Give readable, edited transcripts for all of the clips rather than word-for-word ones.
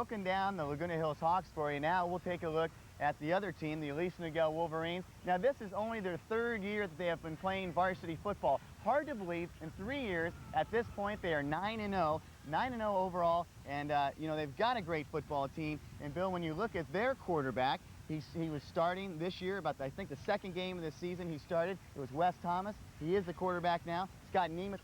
Broken down the Laguna Hills Hawks for you. Now we'll take a look at the other team, the Aliso Niguel Wolverines. Now this is only their third year that they have been playing varsity football. Hard to believe, in 3 years, at this point they are 9-0, 9-0 overall, and you know, they've got a great football team. And Bill, when you look at their quarterback, he was starting this year, about I think the second game of the season he started. It was Wes Thomas. He is the quarterback now. Scott Nemeth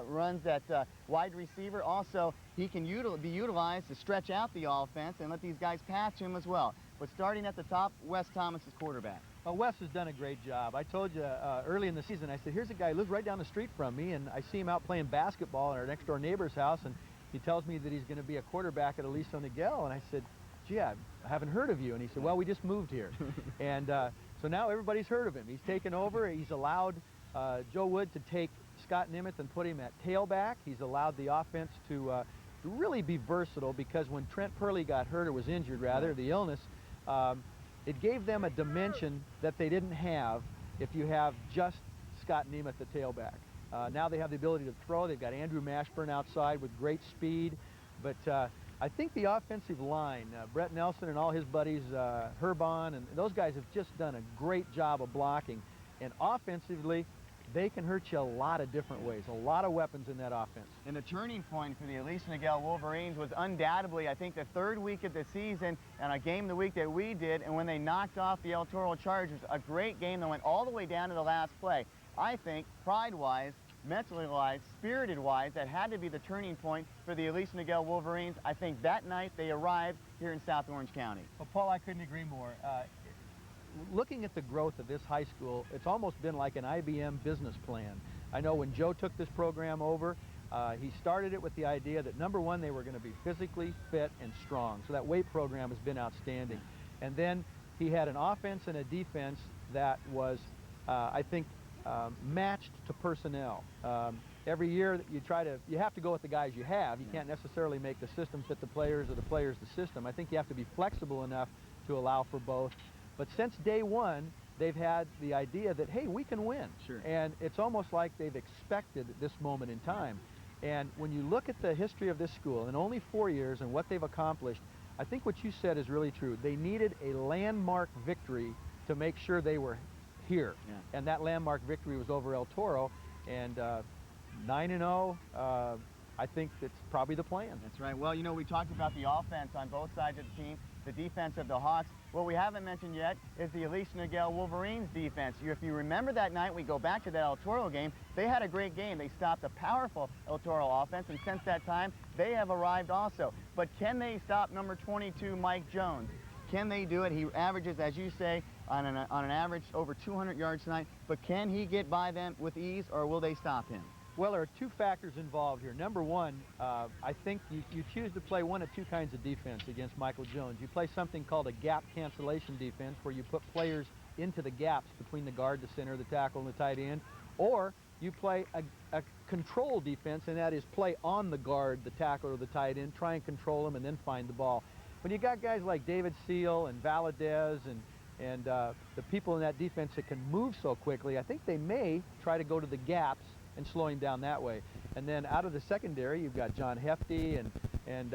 runs that wide receiver. Also, he can be utilized to stretch out the offense and let these guys pass to him as well. But starting at the top, Wes Thomas is quarterback. Well, Wes has done a great job. I told you early in the season, I said, here's a guy who lives right down the street from me, and I see him out playing basketball at our next door neighbor's house, and he tells me that he's going to be a quarterback at Aliso Niguel, and I said, gee, I haven't heard of you. And he said, well, we just moved here. And so now everybody's heard of him. He's taken over. He's allowed Joe Wood to take Scott Nemeth and put him at tailback. He's allowed the offense to really be versatile, because when Trent Purley got hurt, or was injured rather, the illness, it gave them a dimension that they didn't have if you have just Scott Nemeth at tailback. Now they have the ability to throw. They've got Andrew Mashburn outside with great speed. But I think the offensive line, Brett Nelson and all his buddies, Herbon, and those guys have just done a great job of blocking. And offensively, they can hurt you a lot of different ways, a lot of weapons in that offense. And the turning point for the Aliso Niguel Wolverines was undoubtedly, I think, the third week of the season and a game the week that we did, and when they knocked off the El Toro Chargers, a great game that went all the way down to the last play. I think, pride-wise, mentally-wise, spirited-wise, that had to be the turning point for the Aliso Niguel Wolverines. I think that night they arrived here in South Orange County. Well, Paul, I couldn't agree more. Looking at the growth of this high school, it's almost been like an IBM business plan. I know when Joe took this program over, he started it with the idea that, number one, they were going to be physically fit and strong. So that weight program has been outstanding. And then he had an offense and a defense that was, I think, matched to personnel. Every year you have to go with the guys you have. You can't necessarily make the system fit the players or the players the system. I think you have to be flexible enough to allow for both. But since day one, they've had the idea that, hey, we can win. Sure. And it's almost like they've expected this moment in time. And when you look at the history of this school, in only 4 years and what they've accomplished, I think what you said is really true. They needed a landmark victory to make sure they were here. Yeah. And that landmark victory was over El Toro. And 9-0, I think that's probably the plan. That's right. Well, you know, we talked about the offense on both sides of the team, the defense of the Hawks. What we haven't mentioned yet is the Aliso Niguel Wolverines defense. If you remember that night, we go back to that El Toro game, they had a great game. They stopped a powerful El Toro offense, and since that time, they have arrived also. But can they stop number 22, Mike Jones? Can they do it? He averages, as you say, on an average over 200 yards tonight, but can he get by them with ease, or will they stop him? Well, there are two factors involved here. Number one, I think you choose to play one of two kinds of defense against Michael Jones. You play something called a gap cancellation defense, where you put players into the gaps between the guard, the center, the tackle, and the tight end, or you play a control defense, and that is play on the guard, the tackle, or the tight end, try and control them, and then find the ball. When you got guys like David Seal and Valadez and the people in that defense that can move so quickly, I think they may try to go to the gaps and slow him down that way. And then out of the secondary, you've got John Hefty and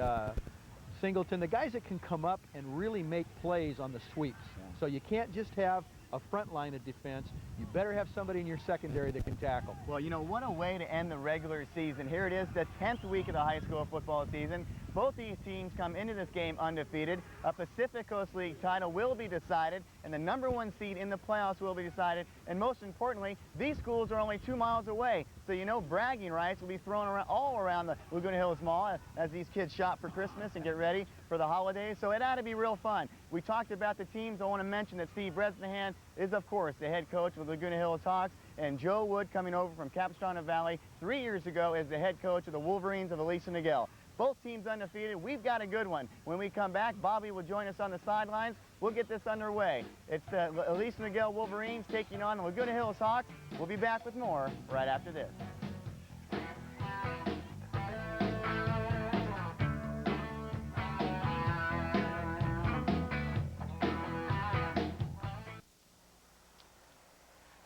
Singleton, the guys that can come up and really make plays on the sweeps. Yeah. So you can't just have a front line of defense. You better have somebody in your secondary that can tackle. Well, you know, what a way to end the regular season. Here it is, the 10th week of the high school football season. Both these teams come into this game undefeated. A Pacific Coast League title will be decided, and the #1 seed in the playoffs will be decided. And most importantly, these schools are only 2 miles away. So you know bragging rights will be thrown around all around the Laguna Hills Mall as these kids shop for Christmas and get ready for the holidays. So it ought to be real fun. We talked about the teams. I want to mention that Steve Bresnahan is, of course, the head coach of the Laguna Hills Hawks, and Joe Wood, coming over from Capistrano Valley 3 years ago, is the head coach of the Wolverines of Aliso Niguel. Both teams undefeated. We've got a good one. When we come back, Bobby will join us on the sidelines. We'll get this underway. It's the Aliso Niguel Wolverines taking on the Laguna Hills Hawks. We'll be back with more right after this.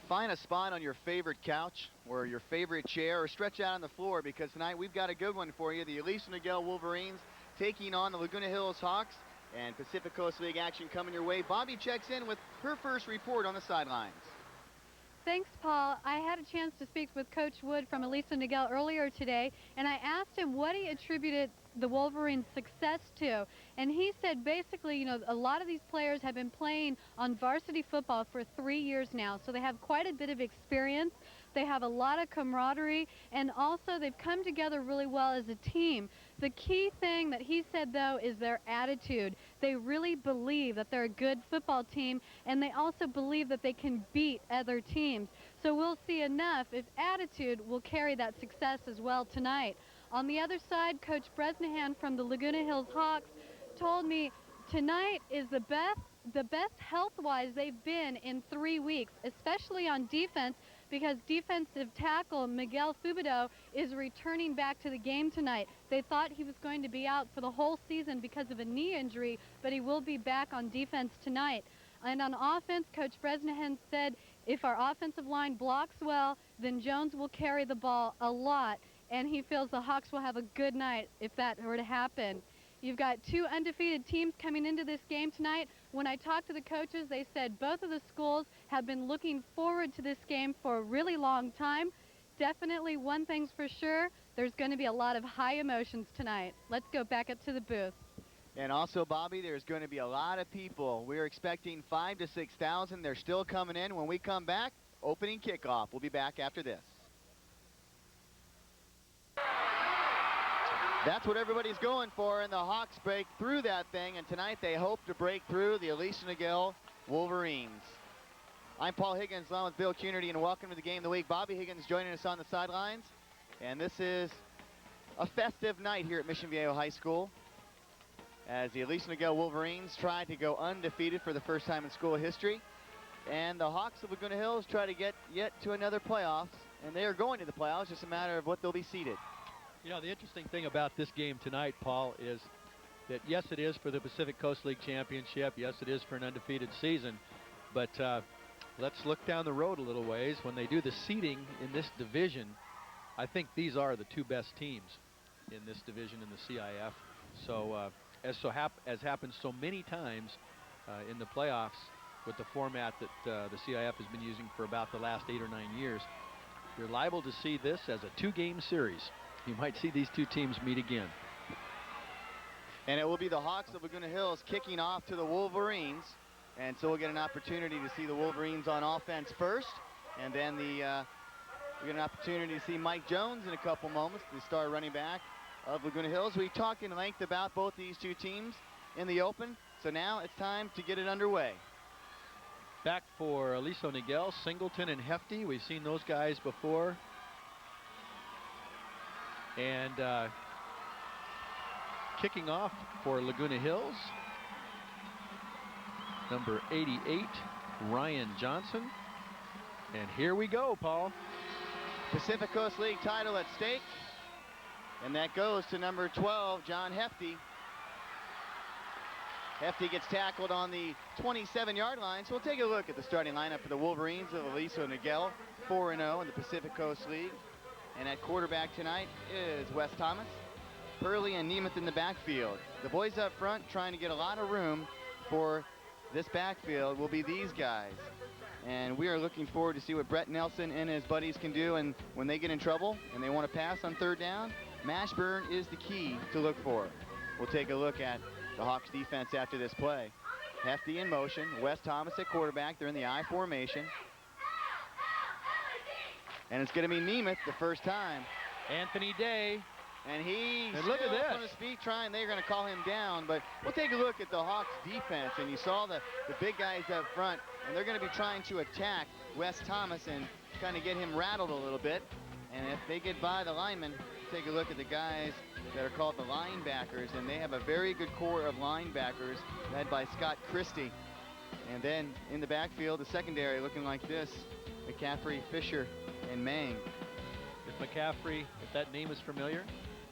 Find a spot on your favorite couch or your favorite chair, or stretch out on the floor, because tonight we've got a good one for you. The Aliso Niguel Wolverines taking on the Laguna Hills Hawks, and Pacific Coast League action coming your way. Bobby checks in with her first report on the sidelines. Thanks, Paul. I had a chance to speak with Coach Wood from Aliso Niguel earlier today, and I asked him what he attributed the Wolverines' success to. And he said basically, you know, a lot of these players have been playing on varsity football for 3 years now, so they have quite a bit of experience. They have a lot of camaraderie, and also they've come together really well as a team. The key thing that he said, though, is their attitude. They really believe that they're a good football team, and they also believe that they can beat other teams. So we'll see enough if attitude will carry that success as well tonight. On the other side, Coach Bresnahan from the Laguna Hills Hawks told me tonight is the best health-wise they've been in 3 weeks, especially on defense, because defensive tackle Miguel Fubido is returning back to the game tonight. They thought he was going to be out for the whole season because of a knee injury, but he will be back on defense tonight. And on offense, Coach Bresnahan said if our offensive line blocks well, then Jones will carry the ball a lot, and he feels the Hawks will have a good night if that were to happen. You've got 2 undefeated teams coming into this game tonight. When I talked to the coaches, they said both of the schools have been looking forward to this game for a really long time. Definitely one thing's for sure, there's going to be a lot of high emotions tonight. Let's go back up to the booth. And also, Bobby, there's going to be a lot of people. We're expecting 5,000 to 6,000. They're still coming in. When we come back, opening kickoff. We'll be back after this. That's what everybody's going for, and the Hawks break through that thing, and tonight they hope to break through the Aliso Niguel Wolverines. I'm Paul Higgins, along with Bill Cunardy, and welcome to the Game of the Week. Bobby Higgins joining us on the sidelines, and this is a festive night here at Mission Viejo High School as the Aliso Niguel Wolverines try to go undefeated for the first time in school history, and the Hawks of Laguna Hills try to get yet to another playoffs, and they are going to the playoffs, just a matter of what they'll be seeded. You know, the interesting thing about this game tonight, Paul, is that yes, it is for the Pacific Coast League Championship. Yes, it is for an undefeated season. But let's look down the road a little ways. When they do the seeding in this division, I think these are the 2 best teams in this division in the CIF. So as happens so many times in the playoffs with the format that the CIF has been using for about the last 8 or 9 years, you're liable to see this as a 2-game series. You might see these 2 teams meet again. And it will be the Hawks of Laguna Hills kicking off to the Wolverines. And so we'll get an opportunity to see the Wolverines on offense first. And then we'll get an opportunity to see Mike Jones in a couple moments, the star running back of Laguna Hills. We talked in length about both these 2 teams in the open. So now it's time to get it underway. Back for Aliso Niguel, Singleton and Hefty. We've seen those guys before. And kicking off for Laguna Hills, number 88, Ryan Johnson. And here we go, Paul. Pacific Coast League title at stake. And that goes to number 12, John Hefty. Hefty gets tackled on the 27-yard line. So we'll take a look at the starting lineup for the Wolverines of Aliso Niguel, 4-0 in the Pacific Coast League. And at quarterback tonight is Wes Thomas, Purley and Nemeth in the backfield. The boys up front trying to get a lot of room for this backfield will be these guys. And we are looking forward to see what Brett Nelson and his buddies can do. And when they get in trouble and they want to pass on 3rd down, Mashburn is the key to look for. We'll take a look at the Hawks defense after this play. Hefty in motion, Wes Thomas at quarterback. They're in the I formation. And it's going to be Nemeth the first time. Anthony Day. And he's look at this on his feet trying. They're going to call him down. But we'll take a look at the Hawks defense. And you saw the big guys up front. And they're going to be trying to attack Wes Thomas and kind of get him rattled a little bit. And if they get by the linemen, take a look at the guys that are called the linebackers. And they have a very good core of linebackers led by Scott Christie. And then in the backfield, the secondary looking like this. McCaffrey, Fisher, and Mang. If McCaffrey, if that name is familiar,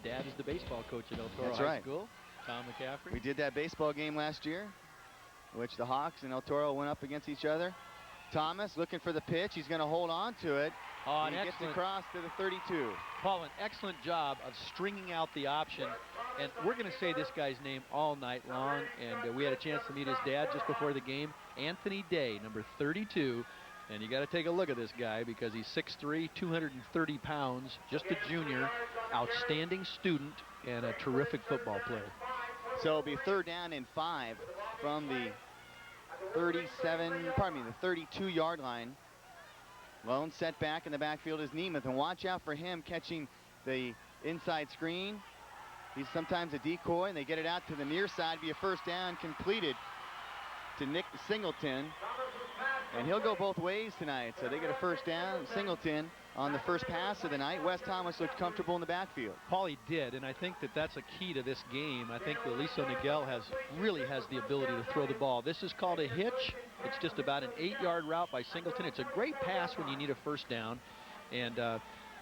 Dad is the baseball coach at El Toro High School. Tom McCaffrey. We did that baseball game last year, which the Hawks and El Toro went up against each other. Thomas looking for the pitch. He's going to hold on to it. Oh, he gets across to the 32. Paul, an excellent job of stringing out the option. And we're going to say this guy's name all night long. And we had a chance to meet his dad just before the game, Anthony Day, number 32. And you got to take a look at this guy because he's 6'3", 230 pounds, just a junior, outstanding student, and a terrific football player. So it'll be 3rd down and 5 from the 32-yard line. Lone set back in the backfield is Nemeth, and watch out for him catching the inside screen. He's sometimes a decoy, and they get it out to the near side, be a 1st down completed to Nick Singleton. And he'll go both ways tonight, so they get a 1st down. Singleton on the first pass of the night. Wes Thomas looked comfortable in the backfield. Paul, he did, and I think that that's a key to this game. I think that Aliso Niguel really has the ability to throw the ball. This is called a hitch. It's just about an 8-yard route by Singleton. It's a great pass when you need a 1st down, and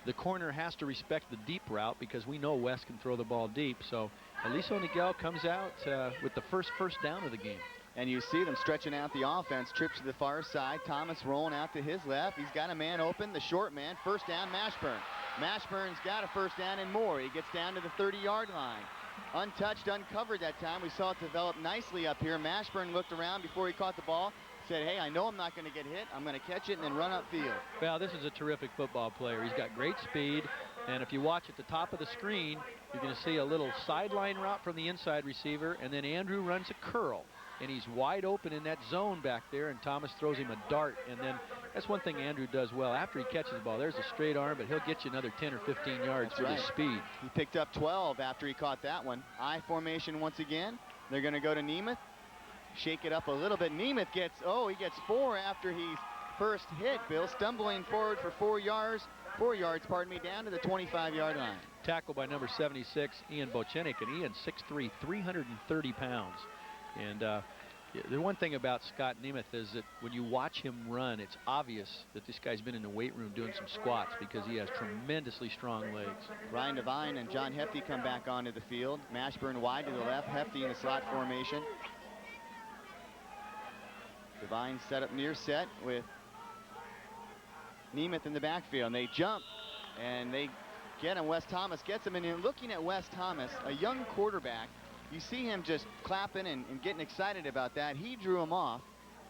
the corner has to respect the deep route because we know Wes can throw the ball deep. So Aliso Niguel comes out with the first down of the game. And you see them stretching out the offense. Trips to the far side. Thomas rolling out to his left. He's got a man open, the short man. 1st down, Mashburn. Mashburn's got a 1st down and more. He gets down to the 30-yard line. Untouched, uncovered that time. We saw it develop nicely up here. Mashburn looked around before he caught the ball. Said, hey, I know I'm not going to get hit. I'm going to catch it and then run upfield. Well, this is a terrific football player. He's got great speed. And if you watch at the top of the screen, you're going to see a little sideline route from the inside receiver. And then Andrew runs a curl. And he's wide open in that zone back there, and Thomas throws him a dart. And then that's one thing Andrew does well. After he catches the ball, there's a straight arm, but he'll get you another 10 or 15 yards with his speed. He picked up 12 after he caught that one. I formation once again. They're going to go to Nemeth. Shake it up a little bit. Nemeth gets 4 after he's first hit, Bill. Stumbling forward for 4 yards, down to the 25-yard line. Tackled by number 76, Ian Bochenik, and Ian 6'3", 330 pounds. And the one thing about Scott Nemeth is that when you watch him run, it's obvious that this guy's been in the weight room doing some squats because he has tremendously strong legs. Ryan Devine and John Hefty come back onto the field. Mashburn wide to the left, Hefty in the slot formation. Devine set up near set with Nemeth in the backfield. And they jump, and they get him. Wes Thomas gets him. And in looking at Wes Thomas, a young quarterback, you see him just clapping and getting excited about that. He drew him off,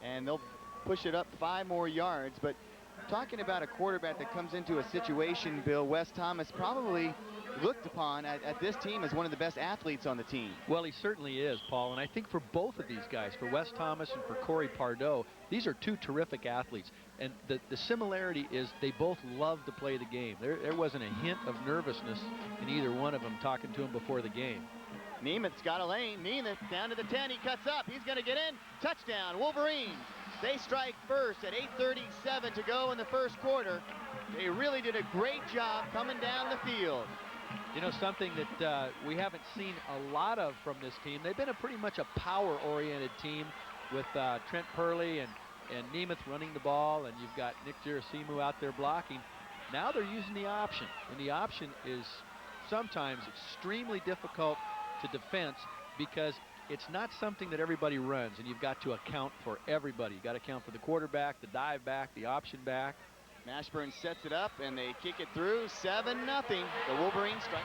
and they'll push it up 5 more yards. But talking about a quarterback that comes into a situation, Bill, Wes Thomas probably looked upon at this team as one of the best athletes on the team. Well, he certainly is, Paul. And I think for both of these guys, for Wes Thomas and for Corey Pardo, these are 2 terrific athletes. And the similarity is they both love to play the game. There wasn't a hint of nervousness in either one of them talking to him before the game. Nemeth's got a lane. Nemeth down to the 10. He cuts up. He's going to get in. Touchdown, Wolverines. They strike first at 8:37 to go in the first quarter. They really did a great job coming down the field. You know, something that we haven't seen a lot of from this team. They've been pretty much a power-oriented team with Trent Purley and Nemeth running the ball, and you've got Nick Gerasimu out there blocking. Now they're using the option, and the option is sometimes extremely difficult to defense because it's not something that everybody runs, and you've got to account for everybody. You've got to account for the quarterback, the dive back, the option back. Mashburn sets it up, and they kick it through. 7-0. The Wolverines strike.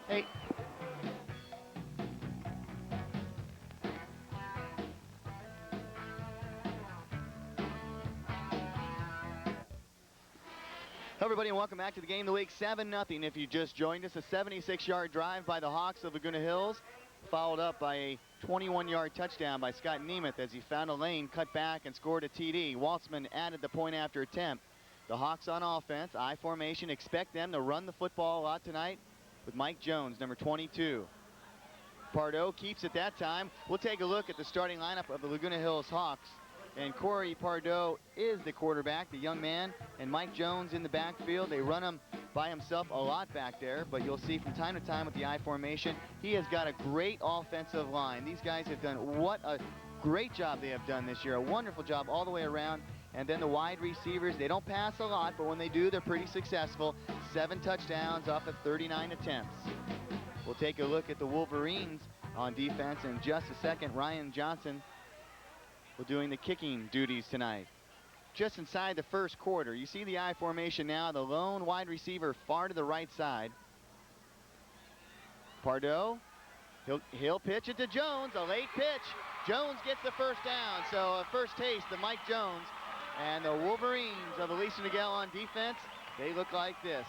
Hey. Hello everybody, and welcome back to the game of the week. 7-0 if you just joined us. A 76-yard drive by the Hawks of Laguna Hills, followed up by a 21-yard touchdown by Scott Nemeth as he found a lane, cut back, and scored a TD. Waltzman added the point after attempt. The Hawks on offense, I formation, expect them to run the football a lot tonight with Mike Jones, number 22. Pardo keeps it that time. We'll take a look at the starting lineup of the Laguna Hills Hawks. And Corey Pardo is the quarterback, the young man, and Mike Jones in the backfield. They run him by himself a lot back there, but you'll see from time to time with the I formation, he has got a great offensive line. These guys have done what a great job they have done this year, a wonderful job all the way around. And then the wide receivers, they don't pass a lot, but when they do, they're pretty successful. 7 touchdowns off of 39 attempts. We'll take a look at the Wolverines on defense in just a second. Ryan Johnson doing the kicking duties tonight. Just inside the first quarter, you see the I formation now, the lone wide receiver far to the right side. Pardo, he'll pitch it to Jones, a late pitch. Jones gets the first down, so a first taste of Mike Jones. And the Wolverines of Aliso Niguel on defense, they look like this.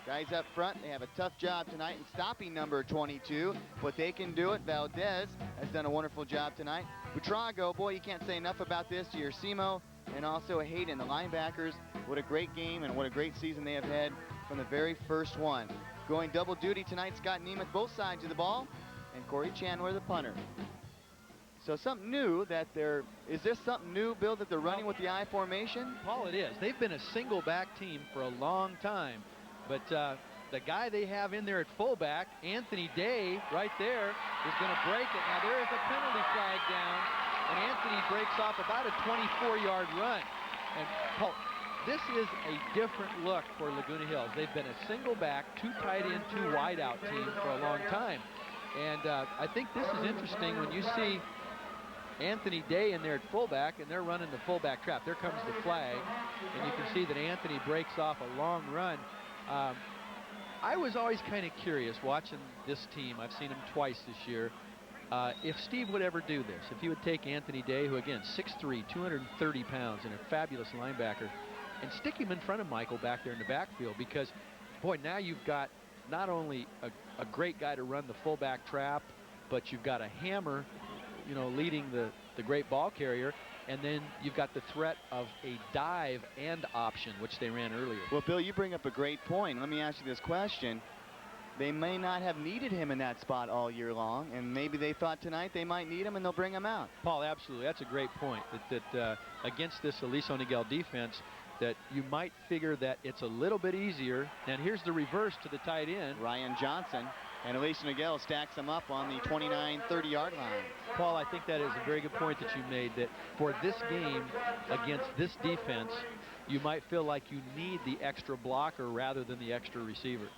Guys up front, they have a tough job tonight in stopping number 22, but they can do it. Valdez has done a wonderful job tonight. Butrago, boy, you can't say enough about this. Yersimo and also Hayden, the linebackers. What a great game and what a great season they have had from the very first one. Going double duty tonight, Scott Nemeth both sides of the ball, and Corey Chandler the punter. So something new is this something new, Bill, that they're running with the I formation? Paul, it is. They've been a single back team for a long time. But the guy they have in there at fullback, Anthony Day, right there, is going to break it. Now, there is a penalty flag down, and Anthony breaks off about a 24-yard run. And, Paul, this is a different look for Laguna Hills. They've been a single back, two tight end, two wide out team for a long time. And I think this is interesting when you see Anthony Day in there at fullback, and they're running the fullback trap. There comes the flag, and you can see that Anthony breaks off a long run. I was always kind of curious watching this team. I've seen him twice this year. If Steve would ever do this, if he would take Anthony Day, who again 6'3", 230 pounds, and a fabulous linebacker, and stick him in front of Michael back there in the backfield, because boy, now you've got not only a great guy to run the fullback trap, but you've got a hammer, you know, leading the great ball carrier. And then you've got the threat of a dive and option, which they ran earlier. Well, Bill, you bring up a great point. Let me ask you this question. They may not have needed him in that spot all year long, and maybe they thought tonight they might need him, and they'll bring him out. Paul, absolutely. That's a great point. That against this Aliso Niguel defense, that you might figure that it's a little bit easier. And here's the reverse to the tight end. Ryan Johnson. And Aliso Niguel stacks them up on the 29, 30-yard line. Paul, I think that is a very good point that you made, that for this game against this defense, you might feel like you need the extra blocker rather than the extra receiver.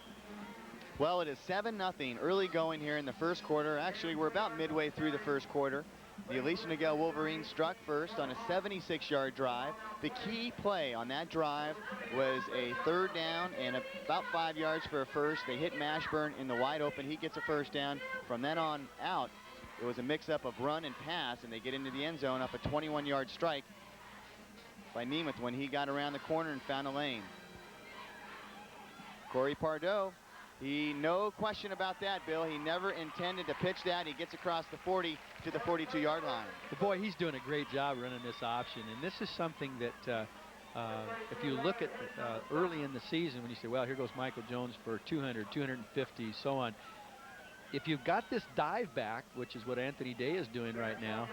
Well, it is 7-0 early going here in the first quarter. Actually, we're about midway through the first quarter. The Aliso Niguel Wolverines struck first on a 76-yard drive. The key play on that drive was a third down and about 5 yards for a first. They hit Mashburn in the wide open. He gets a first down. From then on out, it was a mix-up of run and pass, and they get into the end zone up a 21-yard strike by Nemeth when he got around the corner and found a lane. Corey Pardo, no question about that, Bill. He never intended to pitch that. He gets across the 40 to the 42-yard line. Well, boy, he's doing a great job running this option. And this is something that if you look at early in the season, when you say, well, here goes Michael Jones for 200, 250, so on. If you've got this dive back, which is what Anthony Day is doing right now,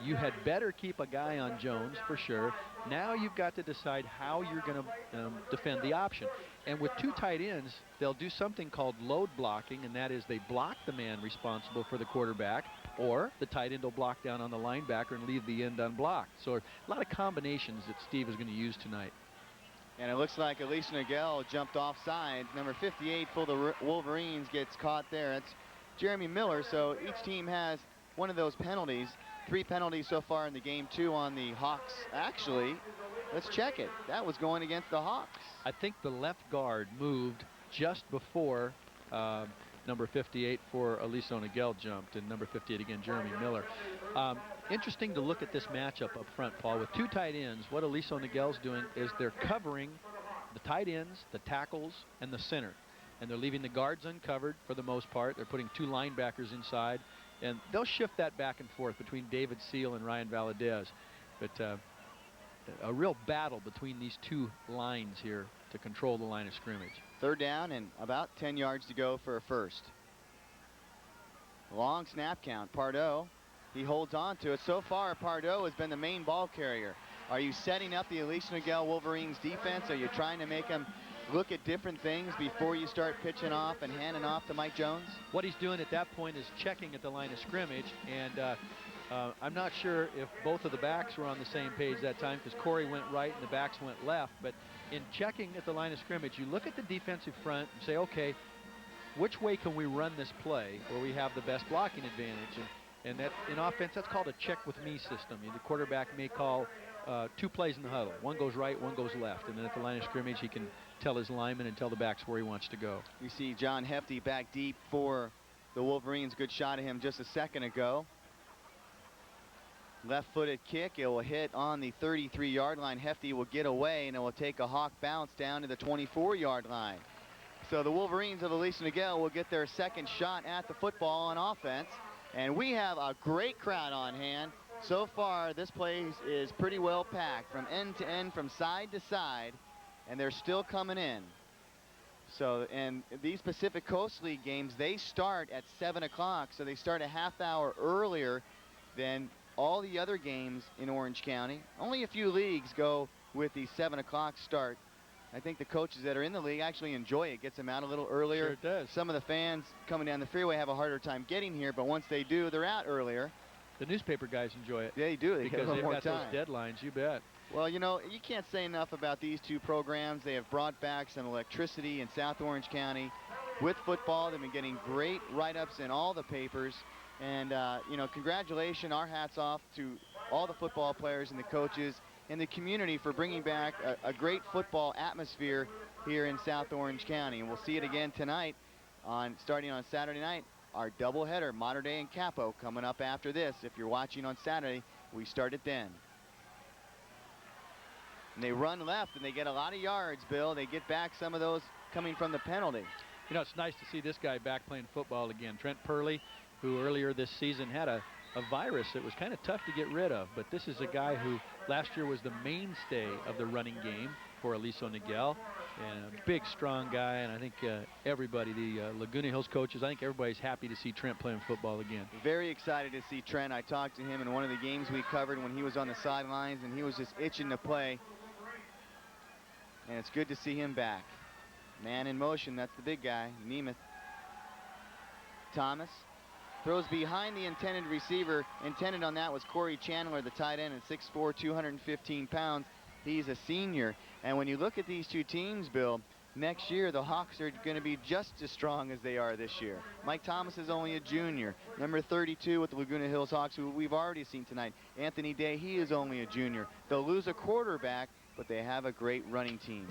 you had better keep a guy on Jones for sure. Now you've got to decide how you're going to defend the option. And with two tight ends, they'll do something called load blocking, and that is they block the man responsible for the quarterback, or the tight end will block down on the linebacker and leave the end unblocked. So a lot of combinations that Steve is going to use tonight. And it looks like Aliso Niguel jumped offside. Number 58 for the Wolverines gets caught there. It's Jeremy Miller, so each team has one of those penalties. 3 penalties so far in the game, 2 on the Hawks. Actually, let's check it. That was going against the Hawks. I think the left guard moved just before number 58 for Aliso Niguel jumped, and number 58 again, Jeremy Miller. Interesting to look at this matchup up front, Paul. With 2 tight ends, what Aliso Niguel's doing is they're covering the tight ends, the tackles, and the center. And they're leaving the guards uncovered for the most part. They're putting 2 linebackers inside. And they'll shift that back and forth between David Seal and Ryan Valadez. But a real battle between these 2 lines here to control the line of scrimmage. Third down and about 10 yards to go for a first. Long snap count. Pardo, he holds on to it. So far, Pardo has been the main ball carrier. Are you setting up the Aliso Niguel Wolverines defense? Are you trying to make them look at different things before you start pitching off and handing off to Mike Jones? What he's doing at that point is checking at the line of scrimmage, and I'm not sure if both of the backs were on the same page that time, because Corey went right and the backs went left. But in checking at the line of scrimmage, you look at the defensive front and say, okay, which way can we run this play where we have the best blocking advantage? And that in offense, that's called a check with me system. The quarterback may call 2 plays in the huddle. One goes right, one goes left. And then at the line of scrimmage, he can tell his linemen and tell the backs where he wants to go. You see John Hefty back deep for the Wolverines. Good shot of him just a second ago. Left-footed kick. It will hit on the 33-yard line. Hefty will get away, and it will take a Hawk bounce down to the 24-yard line. So the Wolverines of Aliso Niguel will get their second shot at the football on offense. And we have a great crowd on hand. So far, this place is pretty well packed from end to end, from side to side, and they're still coming in. So, and these Pacific Coast League games, they start at 7 o'clock, so they start a half hour earlier than all the other games in Orange County. Only a few leagues go with the 7 o'clock start. I think the coaches that are in the league actually enjoy it. Gets them out a little earlier. Sure it does. Some of the fans coming down the freeway have a harder time getting here, but once they do, they're out earlier. The newspaper guys enjoy it. They do. They because get a little they've more got time. those deadlines, you bet. Well, you know, you can't say enough about these two programs. They have brought back some electricity in South Orange County with football. They've been getting great write-ups in all the papers. And, you know, congratulations, our hats off to all the football players and the coaches and the community for bringing back a great football atmosphere here in South Orange County. And we'll see it again tonight, starting on Saturday night. Our doubleheader, Mater Dei and Capo, coming up after this. If you're watching on Saturday, we start it then. And they run left, and they get a lot of yards, Bill. They get back some of those coming from the penalty. You know, it's nice to see this guy back playing football again. Trent Purley, who earlier this season had a virus that was kind of tough to get rid of. But this is a guy who last year was the mainstay of the running game for Aliso Niguel. And a big, strong guy. And I think everybody, the Laguna Hills coaches, I think everybody's happy to see Trent playing football again. Very excited to see Trent. I talked to him in one of the games we covered when he was on the sidelines, and he was just itching to play. And it's good to see him back. Man in motion, that's the big guy, Nemeth. Thomas throws behind the intended receiver. Intended on that was Corey Chandler, the tight end, at 6'4", 215 pounds. He's a senior. And when you look at these two teams, Bill, next year the Hawks are going to be just as strong as they are this year. Mike Thomas is only a junior. Number 32 with the Laguna Hills Hawks, who we've already seen tonight. Anthony Day, he is only a junior. They'll lose a quarterback, but they have a great running team.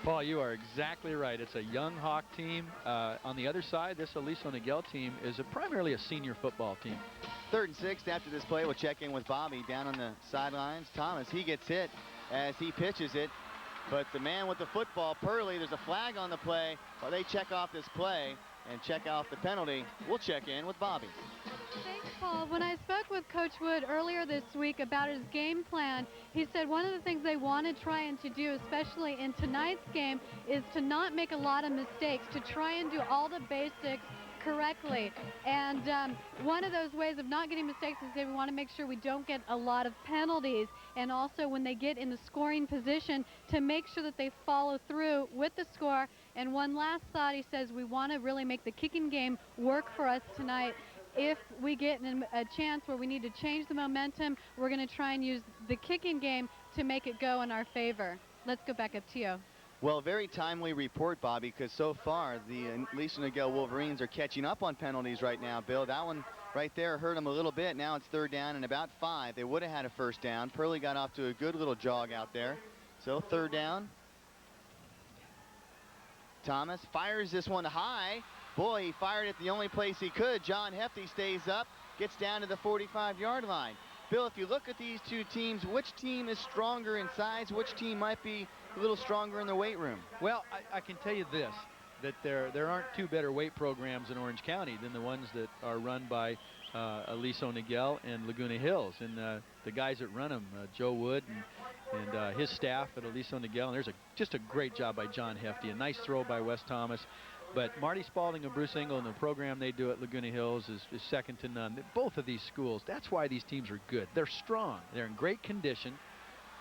Paul, you are exactly right. It's a young Hawk team. On the other side, this Aliso Niguel team is primarily a senior football team. 3rd and 6 after this play. We'll check in with Bobby down on the sidelines. Thomas, he gets hit as he pitches it. But the man with the football, Purley, there's a flag on the play. While they check off this play and check off the penalty, we'll check in with Bobby. Thanks, Paul. When I spoke with Coach Wood earlier this week about his game plan, he said one of the things they wanted trying to do, especially in tonight's game, is to not make a lot of mistakes, to try and do all the basics correctly. And one of those ways of not getting mistakes is that we want to make sure we don't get a lot of penalties, and also when they get in the scoring position to make sure that they follow through with the score. And one last thought, he says we want to really make the kicking game work for us tonight. If we get a chance where we need to change the momentum, we're going to try and use the kicking game to make it go in our favor. Let's go back up to you. Well, very timely report, Bobby, because so far the Aliso Niguel Wolverines are catching up on penalties right now, Bill. That one right there hurt them a little bit. Now it's 3rd down and about 5. They would have had a 1st down. Purley got off to a good little jog out there. So 3rd down. Thomas fires this one high. Boy, he fired it the only place he could. John Hefty stays up, gets down to the 45-yard line. Bill, if you look at these two teams, which team is stronger in size? Which team might be a little stronger in the weight room? Well, I can tell you this, that there aren't two better weight programs in Orange County than the ones that are run by Aliso Niguel and Laguna Hills. And the guys that run them, Joe Wood and his staff at Aliso Niguel. And there's just a great job by John Hefty. A nice throw by Wes Thomas. But Marty Spalding and Bruce Engel and the program they do at Laguna Hills is second to none. Both of these schools, that's why these teams are good. They're strong. They're in great condition.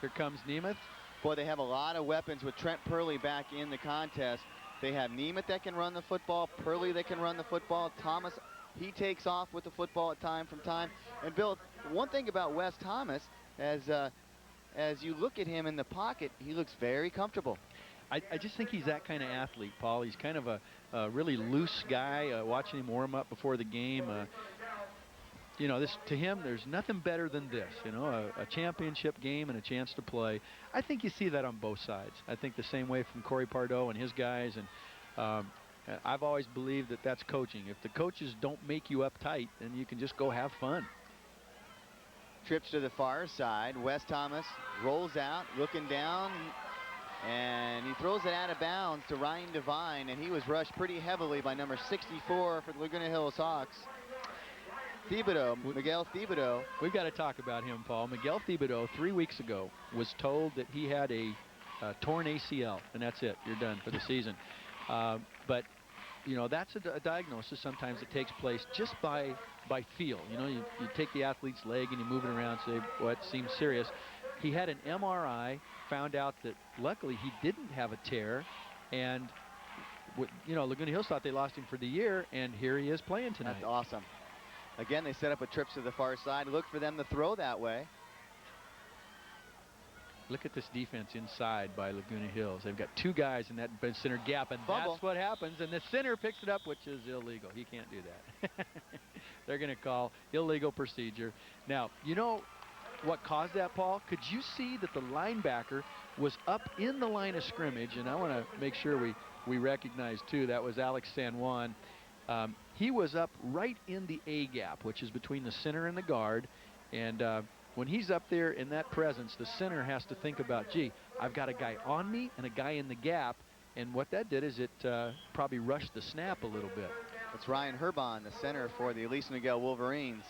Here comes Nemeth. Boy, they have a lot of weapons with Trent Purley back in the contest. They have Nemeth that can run the football, Purley that can run the football, Thomas, he takes off with the football from time. And Bill, one thing about Wes Thomas, as you look at him in the pocket, he looks very comfortable. I just think he's that kind of athlete, Paul. He's kind of a really loose guy. Watching him warm up before the game, you know, this to him, there's nothing better than this. You know, a championship game and a chance to play. I think you see that on both sides. I think the same way from Corey Pardo and his guys, and I've always believed that that's coaching. If the coaches don't make you uptight, then you can just go have fun. Trips to the far side. Wes Thomas rolls out, looking down, and he throws it out of bounds to Ryan Devine, and he was rushed pretty heavily by number 64 for the Laguna Hills Hawks. Miguel Thibodeau. We've got to talk about him, Paul. Miguel Thibodeau, 3 weeks ago, was told that he had a torn ACL, and that's it. You're done for the season. But, you know, that's a diagnosis sometimes that takes place just by feel. You know, you take the athlete's leg and you move it around, say, what seems serious. He had an MRI, found out that luckily he didn't have a tear, and, you know, Laguna Hills thought they lost him for the year, and here he is playing tonight. That's awesome. Again, they set up a trip to the far side. Look for them to throw that way. Look at this defense inside by Laguna Hills. They've got two guys in that center gap, and Fumble. That's what happens. And the center picks it up, which is illegal. He can't do that. They're going to call illegal procedure. Now, you know what caused that, Paul? Could you see that the linebacker was up in the line of scrimmage? And I want to make sure we recognize, too, that was Alex San Juan. He was up right in the A gap, which is between the center and the guard. And when he's up there in that presence, the center has to think about, gee, I've got a guy on me and a guy in the gap. And what that did is it probably rushed the snap a little bit. It's Ryan Herbon, the center for the Aliso Niguel Wolverines.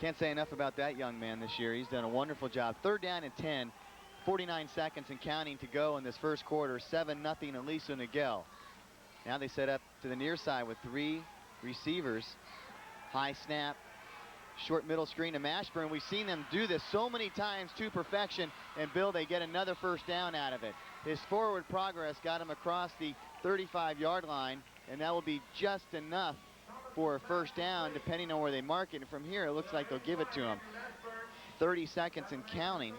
Can't say enough about that young man this year. He's done a wonderful job. 3rd down and 10, 49 seconds and counting to go in this first quarter. 7-0 Aliso Niguel. Now they set up to the near side with 3 receivers. High snap, short middle screen to Mashburn. We've seen them do this so many times to perfection, and Bill, they get another first down out of it. His forward progress got him across the 35-yard line, and that will be just enough for a first down, depending on where they mark it. And from here, it looks like they'll give it to him. 30 seconds and counting.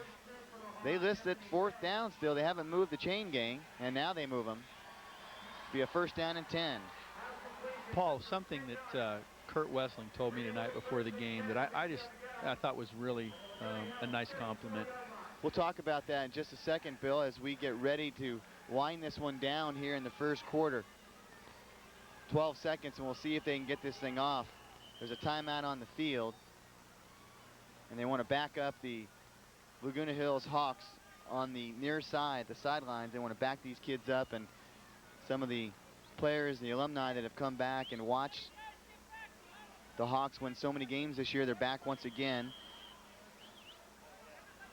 They listed 4th down still. They haven't moved the chain gang, and now they move them. Be a first down and 10. Paul, something that Kurt Wessling told me tonight before the game that I thought was really a nice compliment. We'll talk about that in just a second, Bill, as we get ready to wind this one down here in the first quarter. 12 seconds, and we'll see if they can get this thing off. There's a timeout on the field, and they want to back up the Laguna Hills Hawks on the near side, the sidelines. They want to back these kids up, and some of the players, the alumni that have come back and watched the Hawks win so many games this year, they're back once again.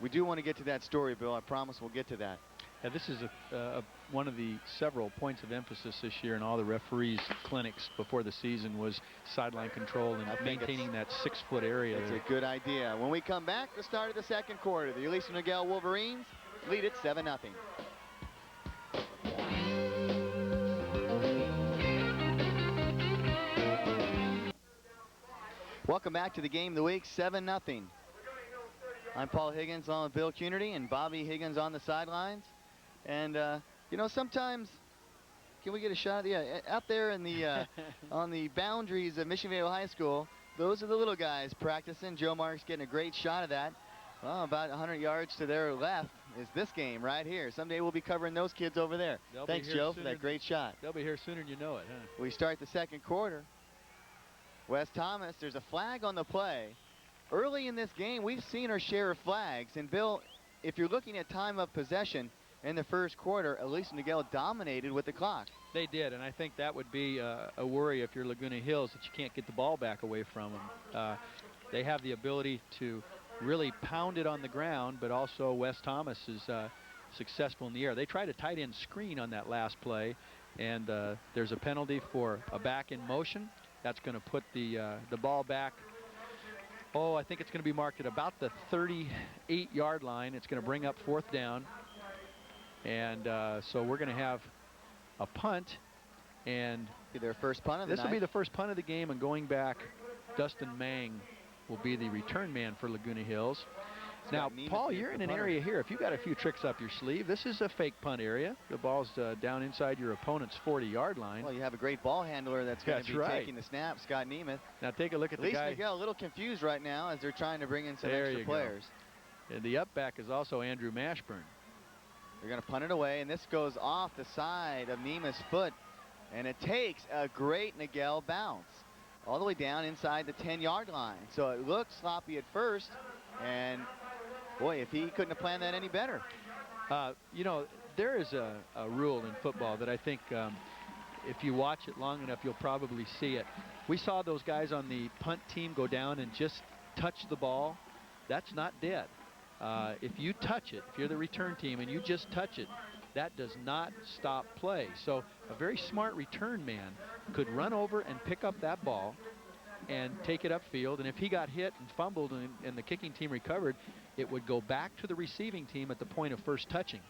We do want to get to that story, Bill. I promise we'll get to that. Yeah, this is one of the several points of emphasis this year in all the referees' clinics before the season was sideline control and maintaining that 6-foot area. It's a good idea. When we come back, the start of the second quarter, the Aliso Niguel Wolverines lead it 7-0. Welcome back to the game of the week, 7-0. I'm Paul Higgins along with Bill Cunardy and Bobby Higgins on the sidelines. And, you know, sometimes, can we get a shot? Yeah, out there in the, on the boundaries of Mission Viejo High School, those are the little guys practicing. Joe Mark's getting a great shot of that. Well, about 100 yards to their left is this game right here. Someday we'll be covering those kids over there. Thanks, Joe, for that great shot. They'll be here sooner than you know it, huh? We start the second quarter. Wes Thomas, there's a flag on the play. Early in this game, we've seen our share of flags. And, Bill, if you're looking at time of possession in the first quarter, Aliso Niguel dominated with the clock. They did, and I think that would be a worry if you're Laguna Hills, that you can't get the ball back away from them. They have the ability to really pound it on the ground, but also Wes Thomas is successful in the air. They tried a tight end screen on that last play, and there's a penalty for a back in motion. That's going to put the ball back. Oh, I think it's going to be marked at about the 38-yard line. It's going to bring up 4th down. And so we're going to have a punt. And be their first punt of the night. This will be the first punt of the game. And going back, Dustin Mang will be the return man for Laguna Hills. Now, Paul, you're in an area here. If you've got a few tricks up your sleeve, this is a fake punt area. The ball's down inside your opponent's 40-yard line. Well, you have a great ball handler that's going to be taking the snap, Scott Nemeth. Now take a look at the guy. Aliso Niguel a little confused right now as they're trying to bring in some extra players. And the up back is also Andrew Mashburn. They're going to punt it away, and this goes off the side of Nemeth's foot, and it takes a great Niguel bounce all the way down inside the 10-yard line. So it looked sloppy at first, and boy, if he couldn't have planned that any better. You know, there is a rule in football that I think if you watch it long enough, you'll probably see it. We saw those guys on the punt team go down and just touch the ball. That's not dead. If you touch it, if you're the return team and you just touch it, that does not stop play. So a very smart return man could run over and pick up that ball and take it upfield, and if he got hit and fumbled and the kicking team recovered, it would go back to the receiving team at the point of first touching.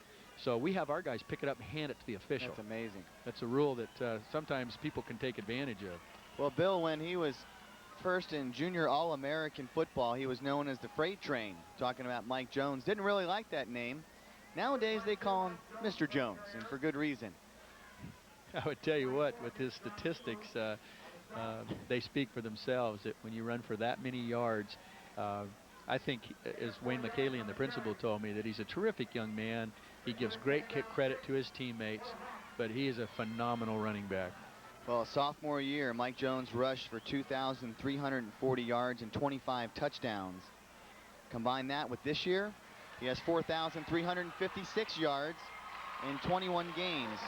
So we have our guys pick it up and hand it to the official. That's amazing. That's a rule that sometimes people can take advantage of. Well, Bill, when he was first in junior All-American football, he was known as the Freight Train, talking about Mike Jones. Didn't really like that name. Nowadays they call him Mr. Jones, and for good reason. I would tell you what, with his statistics, they speak for themselves. That when you run for that many yards, I think, as Wayne McKaylian, the principal, told me, that he's a terrific young man. He gives great credit to his teammates, but he is a phenomenal running back. Well, sophomore year, Mike Jones rushed for 2,340 yards and 25 touchdowns. Combine that with this year, he has 4,356 yards in 21 games.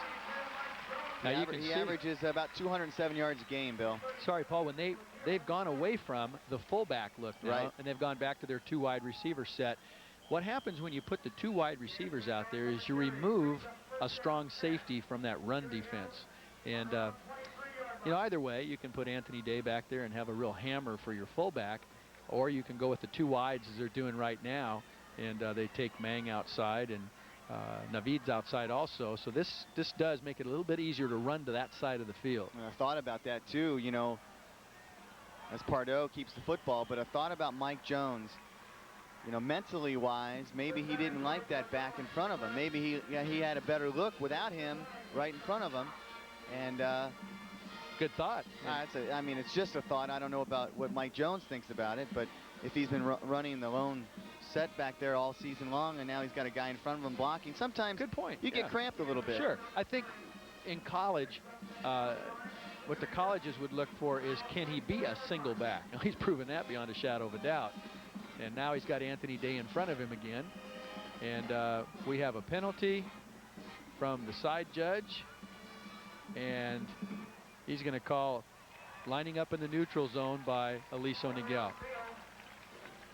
Now He averages about 207 yards a game, Bill. Sorry, Paul, when they've gone away from the fullback look now, and they've gone back to their two wide receiver set. What happens when you put the two wide receivers out there is you remove a strong safety from that run defense. And you know, either way, you can put Anthony Day back there and have a real hammer for your fullback, or you can go with the two wides as they're doing right now, and they take Mang outside and Navid's outside also. So this does make it a little bit easier to run to that side of the field. I thought about that too, you know, as Pardo keeps the football, but I thought about Mike Jones. You know, mentally wise, maybe he didn't like that back in front of him. Maybe he had a better look without him right in front of him. And good thought. I mean, it's just a thought. I don't know about what Mike Jones thinks about it, but if he's been running the lone set back there all season long, and now he's got a guy in front of him blocking, sometimes good point. You get cramped a little bit. Sure. I think in college, what the colleges would look for is, can he be a single back? Now, he's proven that beyond a shadow of a doubt. And now he's got Anthony Day in front of him again. And we have a penalty from the side judge. And he's going to call lining up in the neutral zone by Aliso Niguel.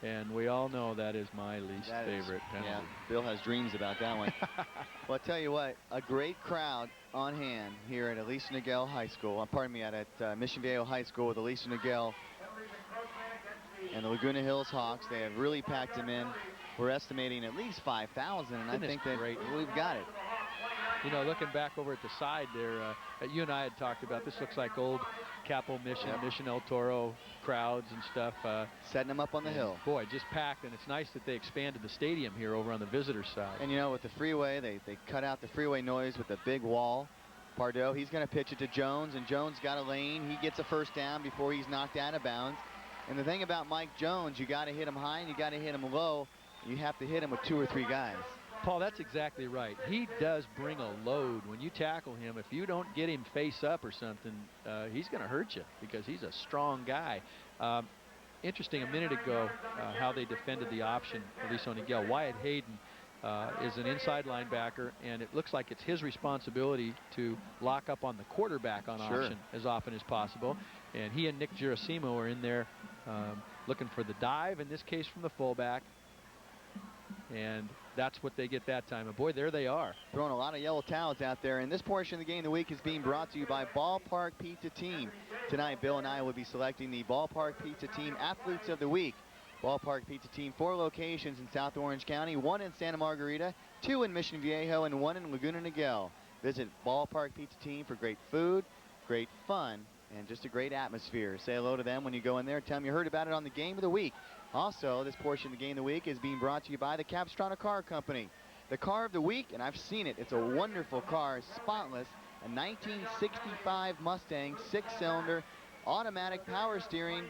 And we all know that is my least favorite penalty. Yeah, Bill has dreams about that one. Well, I'll tell you what, a great crowd on hand here at Aliso Niguel High School. Pardon me, at Mission Viejo High School with Aliso Niguel and the Laguna Hills Hawks. They have really packed them in. We're estimating at least 5,000, and I think that we've got it. You know, looking back over at the side there, you and I had talked about, this looks like old Capo Mission, Mission El Toro crowds and stuff. Setting them up on the hill. Boy, just packed, and it's nice that they expanded the stadium here over on the visitor side. And you know, with the freeway, they cut out the freeway noise with a big wall. Pardo, he's going to pitch it to Jones, and Jones got a lane. He gets a first down before he's knocked out of bounds. And the thing about Mike Jones, you got to hit him high and you got to hit him low. You have to hit him with 2 or 3 guys. Paul, that's exactly right. He does bring a load. When you tackle him, if you don't get him face up or something, he's going to hurt you because he's a strong guy. Interesting, a minute ago, how they defended the option, Aliso Niguel. Wyatt Hayden is an inside linebacker, and it looks like it's his responsibility to lock up on the quarterback on option as often as possible. And he and Nick Girasimo are in there looking for the dive, in this case from the fullback. And that's what they get that time. And boy, there they are. Throwing a lot of yellow towels out there. And this portion of the game of the week is being brought to you by Ballpark Pizza Team. Tonight, Bill and I will be selecting the Ballpark Pizza Team Athletes of the Week. Ballpark Pizza Team, 4 locations in South Orange County, 1 in Santa Margarita, 2 in Mission Viejo, and 1 in Laguna Niguel. Visit Ballpark Pizza Team for great food, great fun, and just a great atmosphere. Say hello to them when you go in there. Tell them you heard about it on the Game of the Week. Also, this portion of the Game of the Week is being brought to you by the Capistrano Car Company. The car of the week, and I've seen it, it's a wonderful car, spotless, a 1965 Mustang, 6-cylinder, automatic power steering.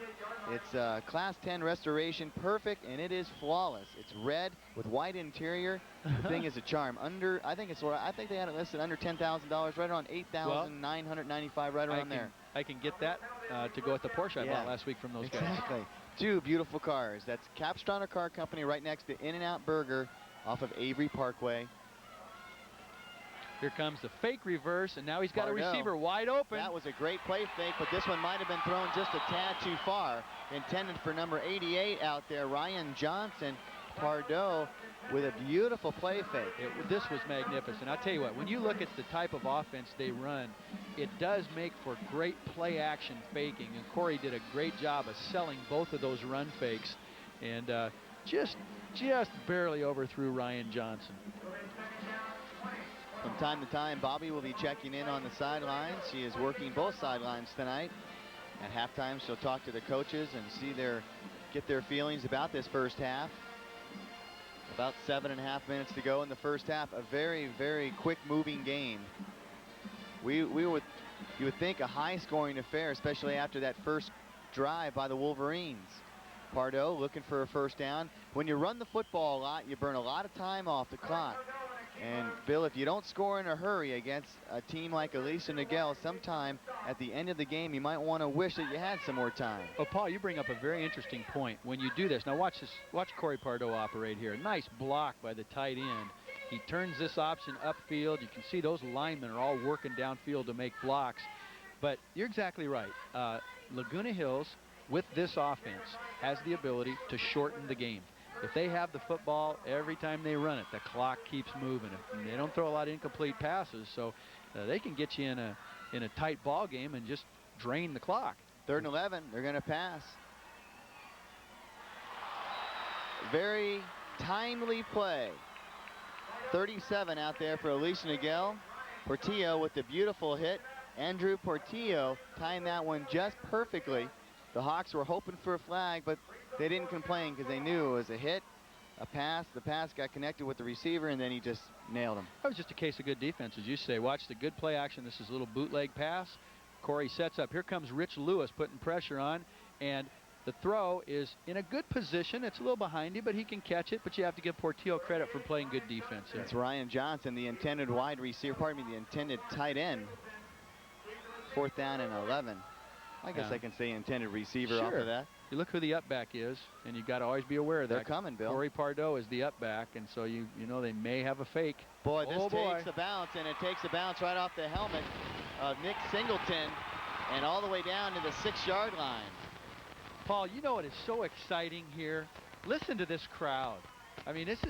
It's class 10 restoration, perfect, and it is flawless. It's red with white interior. The thing is a charm. I think they had it listed under $10,000, right around $8,995, right around there. I can get that to go with the Porsche I bought last week from those guys. Exactly. Two beautiful cars. That's Capistrano Car Company right next to In-N-Out Burger off of Avery Parkway. Here comes the fake reverse, and now he's got a receiver wide open. That was a great play fake, but this one might have been thrown just a tad too far. Intended for number 88 out there, Ryan Johnson. Pardo with a beautiful play fake. This was magnificent. I'll tell you what, when you look at the type of offense they run, it does make for great play action faking, and Corey did a great job of selling both of those run fakes, and just barely overthrew Ryan Johnson. From time to time, Bobby will be checking in on the sidelines. She is working both sidelines tonight. At halftime, she'll talk to the coaches and get their feelings about this first half. About 7.5 minutes to go in the first half. A very, very quick moving game. You would think a high scoring affair, especially after that first drive by the Wolverines. Pardo looking for a first down. When you run the football a lot, you burn a lot of time off the clock. And Bill, if you don't score in a hurry against a team like Aliso Niguel, sometime at the end of the game, you might want to wish that you had some more time. Well, Paul, you bring up a very interesting point. When you do this, now watch Corey Pardo operate here. Nice block by the tight end. He turns this option upfield. You can see those linemen are all working downfield to make blocks. But you're exactly right. Laguna Hills, with this offense, has the ability to shorten the game. If they have the football every time they run it, the clock keeps moving. They don't throw a lot of incomplete passes, so they can get you in a tight ball game and just drain the clock. 3rd and 11, they're going to pass. Very timely play. 37 out there for Aliso Niguel. Portillo with the beautiful hit. Andrew Portillo tying that one just perfectly. The Hawks were hoping for a flag, but they didn't complain because they knew it was a hit, a pass. The pass got connected with the receiver, and then he just nailed him. That was just a case of good defense, as you say. Watch the good play action. This is a little bootleg pass. Corey sets up. Here comes Rich Lewis putting pressure on, and the throw is in a good position. It's a little behind him, but he can catch it. But you have to give Portillo credit for playing good defense here. That's Ryan Johnson, the intended wide receiver, the intended tight end. 4th down and 11. I guess I can say intended receiver off of that. You look who the up back is, and you got to always be aware of that. They're coming, Bill. Corey Pardo is the up back, and so you know they may have a fake. Boy, this takes a bounce, and it takes a bounce right off the helmet of Nick Singleton and all the way down to the 6-yard line. Paul, you know what is so exciting here? Listen to this crowd. I mean, this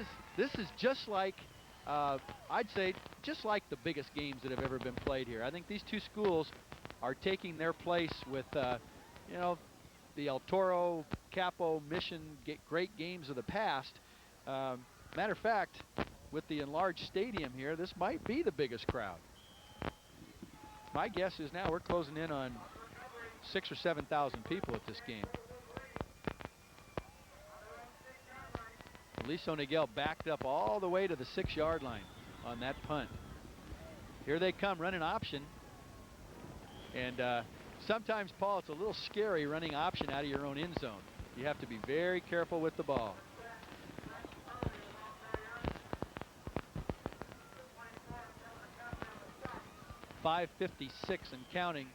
is just like, I'd say, just like the biggest games that have ever been played here. I think these two schools are taking their place with, you know, the El Toro, Capo, Mission, great games of the past. Matter of fact, with the enlarged stadium here, this might be the biggest crowd. My guess is now we're closing in on 6,000 or 7,000 people at this game. Aliso Niguel backed up all the way to the 6-yard line on that punt. Here they come running option. And sometimes, Paul, it's a little scary running option out of your own end zone. You have to be very careful with the ball. .556 and counting.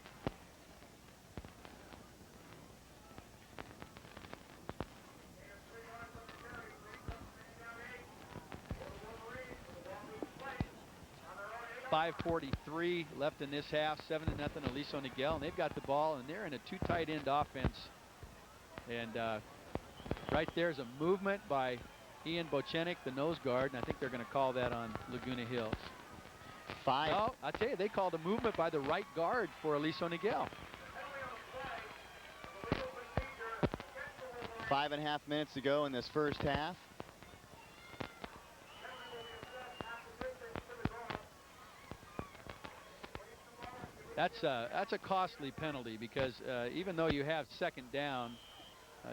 .543 left in this half. 7-0 Aliso Niguel, and they've got the ball, and they're in a 2 tight end offense. And right there's a movement by Ian Bochenik, the nose guard, and I think they're going to call that on Laguna Hills. No, I tell you, they called a movement by the right guard for Aliso Niguel. 5.5 minutes to go in this first half. That's a costly penalty because even though you have second down,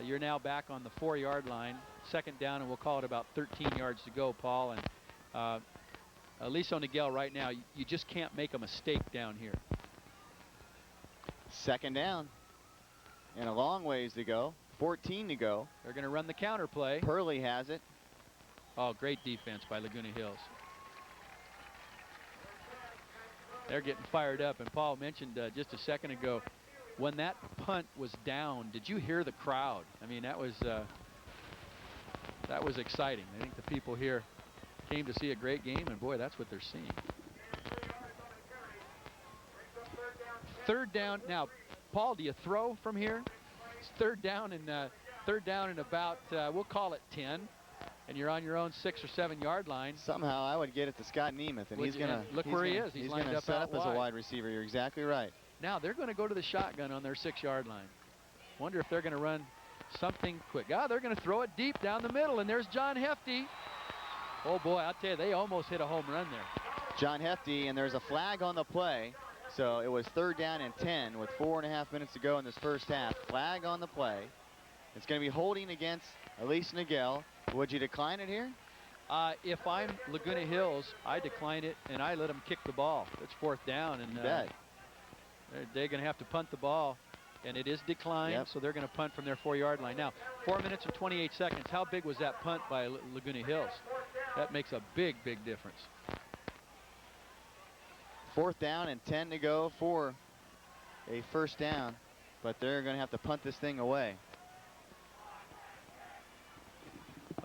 you're now back on the 4-yard line. Second down, and we'll call it about 13 yards to go, Paul. And Aliso Niguel right now, you just can't make a mistake down here. Second down. And a long ways to go. 14 to go. They're going to run the counter play. Purley has it. Oh, great defense by Laguna Hills. They're getting fired up. And Paul mentioned just a second ago, when that punt was down, did you hear the crowd? I mean, that was exciting. I think the people here came to see a great game, and boy, that's what they're seeing. Third down. Now, Paul, do you throw from here? It's third down and about we'll call it 10, and you're on your own 6 or 7 yard line. Somehow I would get it to Scott Nemeth, and he's gonna look where he is. He's lined gonna up set out up as a wide receiver. You're exactly right. Now they're going to go to the shotgun on their 6-yard line. Wonder if they're going to run something quick. They're going to throw it deep down the middle, and there's John Hefty. Oh boy, I'll tell you, they almost hit a home run there. John Hefty, and there's a flag on the play. So it was third down and 10 with 4.5 minutes to go in this first half. Flag on the play. It's going to be holding against Aliso Niguel. Would you decline it here? If I'm Laguna Hills, I decline it and I let them kick the ball. It's fourth down, and they're going to have to punt the ball, and it is declined. So they're going to punt from their 4-yard line. Now, 4 minutes and 28 seconds. How big was that punt by Laguna Hills? That makes a big, big difference. Fourth down and 10 to go for a first down, but they're going to have to punt this thing away.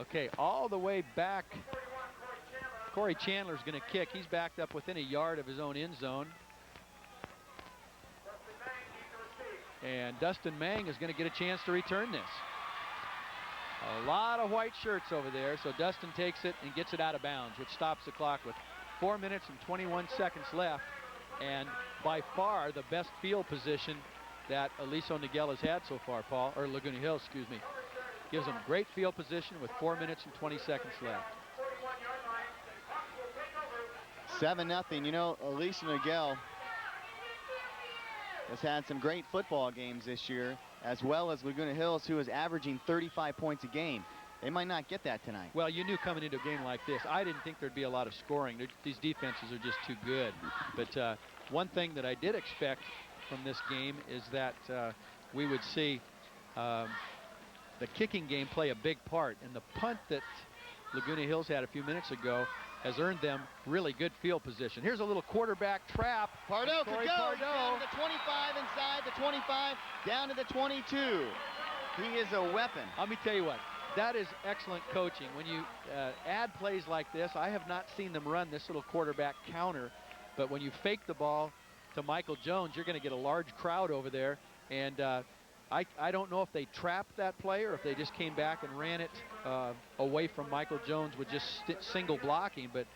Okay, all the way back. Corey Chandler's going to kick. He's backed up within a yard of his own end zone. And Dustin Mang is going to get a chance to return this. A lot of white shirts over there, so Dustin takes it and gets it out of bounds, which stops the clock with 4 minutes and 21 seconds left, and by far the best field position that Aliso Niguel has had so far, Paul, or Laguna Hills, excuse me. Gives them great field position with 4 minutes and 20 seconds left. 7-0. You know, Aliso Niguel has had some great football games this year, as well as Laguna Hills, who is averaging 35 points a game. They might not get that tonight. Well, you knew coming into a game like this, I didn't think there'd be a lot of scoring. These defenses are just too good. But one thing that I did expect from this game is that we would see the kicking game play a big part. And the punt that Laguna Hills had a few minutes ago has earned them really good field position. Here's a little quarterback trap. Pardo could go down to the 25, inside the 25, down to the 22. He is a weapon. Let me tell you what. That is excellent coaching. When you add plays like this, I have not seen them run this little quarterback counter, but when you fake the ball to Michael Jones, you're going to get a large crowd over there. And I don't know if they trapped that play or if they just came back and ran it away from Michael Jones with just single blocking, but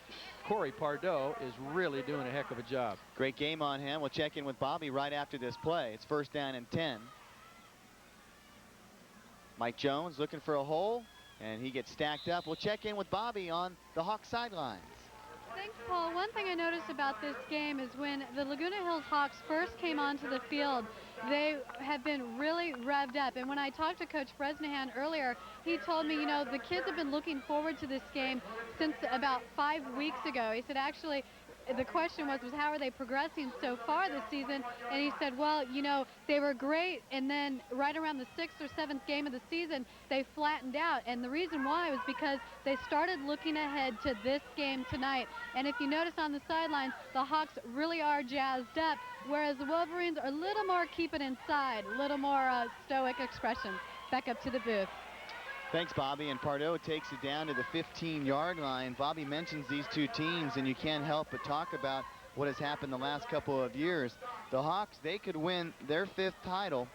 Corey Pardo is really doing a heck of a job. Great game on him. We'll check in with Bobby right after this play. It's first down and 10. Mike Jones looking for a hole, and he gets stacked up. We'll check in with Bobby on the Hawks sidelines. Thanks, Paul. One thing I noticed about this game is when the Laguna Hills Hawks first came onto the field, they have been really revved up. And when I talked to Coach Bresnahan earlier, he told me, you know, the kids have been looking forward to this game since about 5 weeks ago. He said, actually, the question was how are they progressing so far this season? And he said, well, you know, they were great, and then right around the 6th or 7th game of the season, they flattened out. And the reason why was because they started looking ahead to this game tonight. And if you notice on the sidelines, the Hawks really are jazzed up, whereas the Wolverines are a little more keep it inside, a little more stoic expression. Back up to the booth. Thanks, Bobby. And Pardo takes it down to the 15-yard line. Bobby mentions these two teams, and you can't help but talk about what has happened the last couple of years. The Hawks, they could win their 5th title,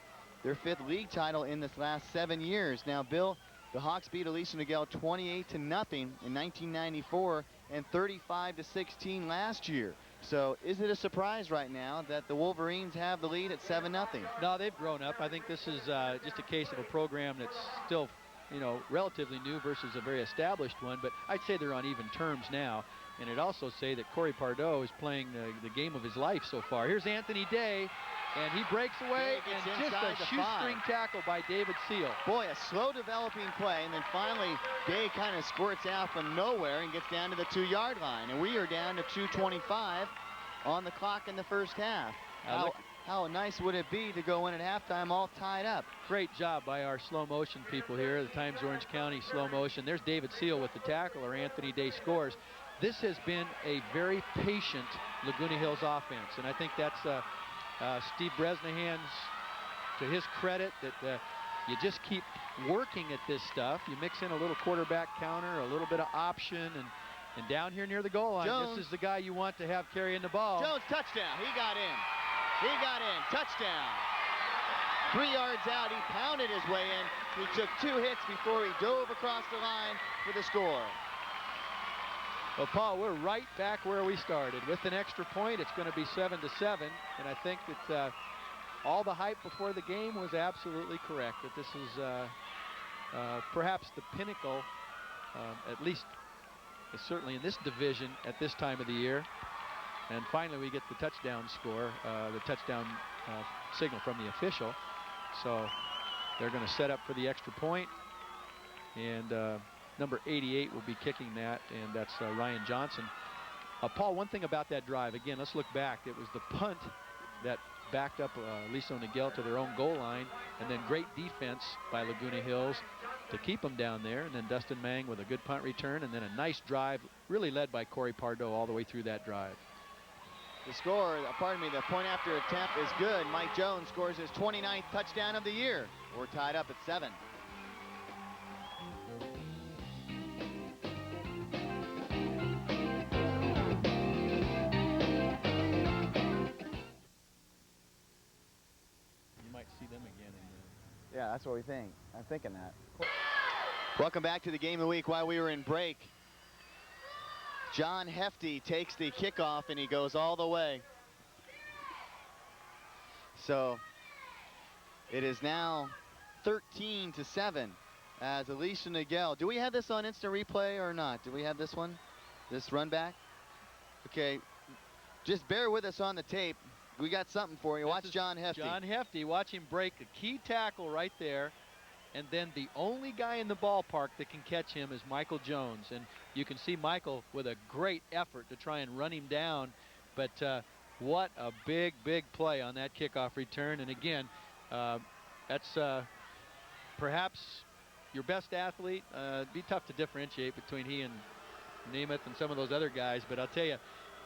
their 5th league title in this last 7 years. Now, Bill, the Hawks beat Aliso Niguel 28-0 in 1994 and 35-16 last year. So is it a surprise right now that the Wolverines have the lead at 7-0? No, they've grown up. I think this is just a case of a program that's still, you know, relatively new versus a very established one, but I'd say they're on even terms now. and it'd also say that Corey Pardo is playing the game of his life so far. Here's Anthony Day, and he breaks away, and just a shoestring tackle by David Seal. Boy, a slow developing play, and then finally Day kind of squirts out from nowhere and gets down to the 2-yard line, and we are down to 2:25 on the clock in the first half. How nice would it be to go in at halftime all tied up? Great job by our slow motion people here, the Times Orange County slow motion. There's David Seal with the tackle, or Anthony Day scores. This has been a very patient Laguna Hills offense, and I think that's Steve Bresnahan's, to his credit, that you just keep working at this stuff. You mix in a little quarterback counter, a little bit of option, and down here near the goal line, Jones. This is the guy you want to have carrying the ball. Jones, touchdown. He got in. He got in. Touchdown. 3 yards out. He pounded his way in. He took 2 hits before he dove across the line for the score. Well, Paul, we're right back where we started. With an extra point, it's going to be 7-7, and I think that all the hype before the game was absolutely correct, that this is perhaps the pinnacle, at least certainly in this division at this time of the year. And finally, we get the touchdown score, the touchdown signal from the official. So they're going to set up for the extra point, and number 88 will be kicking that, and that's Ryan Johnson. Paul, one thing about that drive, again, let's look back. It was the punt that backed up Aliso Niguel to their own goal line, and then great defense by Laguna Hills to keep them down there, and then Dustin Mang with a good punt return, and then a nice drive, really led by Corey Pardo all the way through that drive. The score, the point after attempt is good. Mike Jones scores his 29th touchdown of the year. We're tied up at 7. You might see them again. Yeah, that's what we think. I'm thinking that. Welcome back to the game of the week. While we were in break, John Hefty takes the kickoff, and he goes all the way. So it is now 13-7 as Aliso Niguel. Do we have this on instant replay or not? Do we have this one? This run back? Okay, just bear with us on the tape. We got something for you. Watch John Hefty. John Hefty, watch him break a key tackle right there. And then the only guy in the ballpark that can catch him is Michael Jones. And you can see Michael with a great effort to try and run him down. But what a big, big play on that kickoff return. And again, that's perhaps your best athlete. It'd be tough to differentiate between he and Nemeth and some of those other guys. But I'll tell you,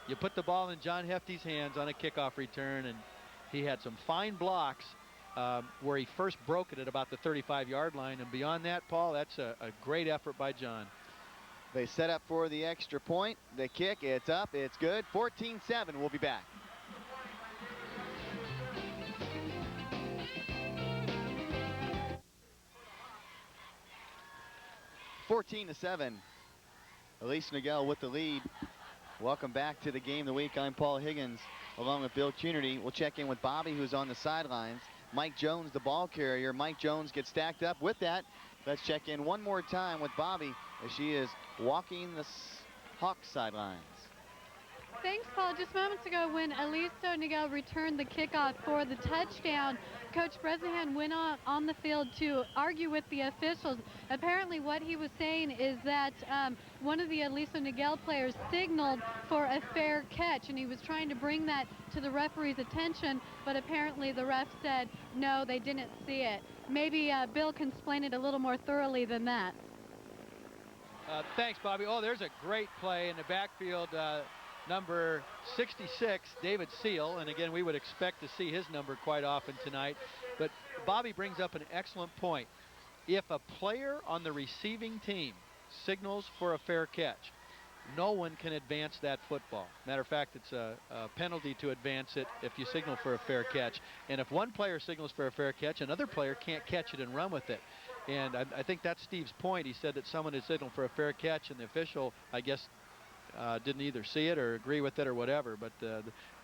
you put the ball in John Hefty's hands on a kickoff return, and he had some fine blocks where he first broke it at about the 35-yard line. And beyond that, Paul, that's a great effort by John. They set up for the extra point. The kick, it's up, it's good. 14-7, we'll be back. (14-7). Aliso Niguel with the lead. Welcome back to the game of the week. I'm Paul Higgins along with Bill Cunardy. We'll check in with Bobby, who's on the sidelines. Mike Jones, the ball carrier. Mike Jones gets stacked up with that. Let's check in one more time with Bobby as she is walking the Hawks sidelines. Thanks, Paul. Just moments ago when Aliso Niguel returned the kickoff for the touchdown, Coach Bresnahan went on the field to argue with the officials. Apparently what he was saying is that one of the Aliso Niguel players signaled for a fair catch, and he was trying to bring that to the referee's attention, but apparently the ref said, no, they didn't see it. Maybe Bill can explain it a little more thoroughly than that. Thanks, Bobby. Oh, there's a great play in the backfield. Number 66, David Seal, and again, we would expect to see his number quite often tonight. But Bobby brings up an excellent point. If a player on the receiving team signals for a fair catch, no one can advance that football. Matter of fact, it's a penalty to advance it if you signal for a fair catch. And if one player signals for a fair catch, another player can't catch it and run with it. And I think that's Steve's point. He said that someone had signaled for a fair catch, and the official, I guess, didn't either see it or agree with it or whatever, but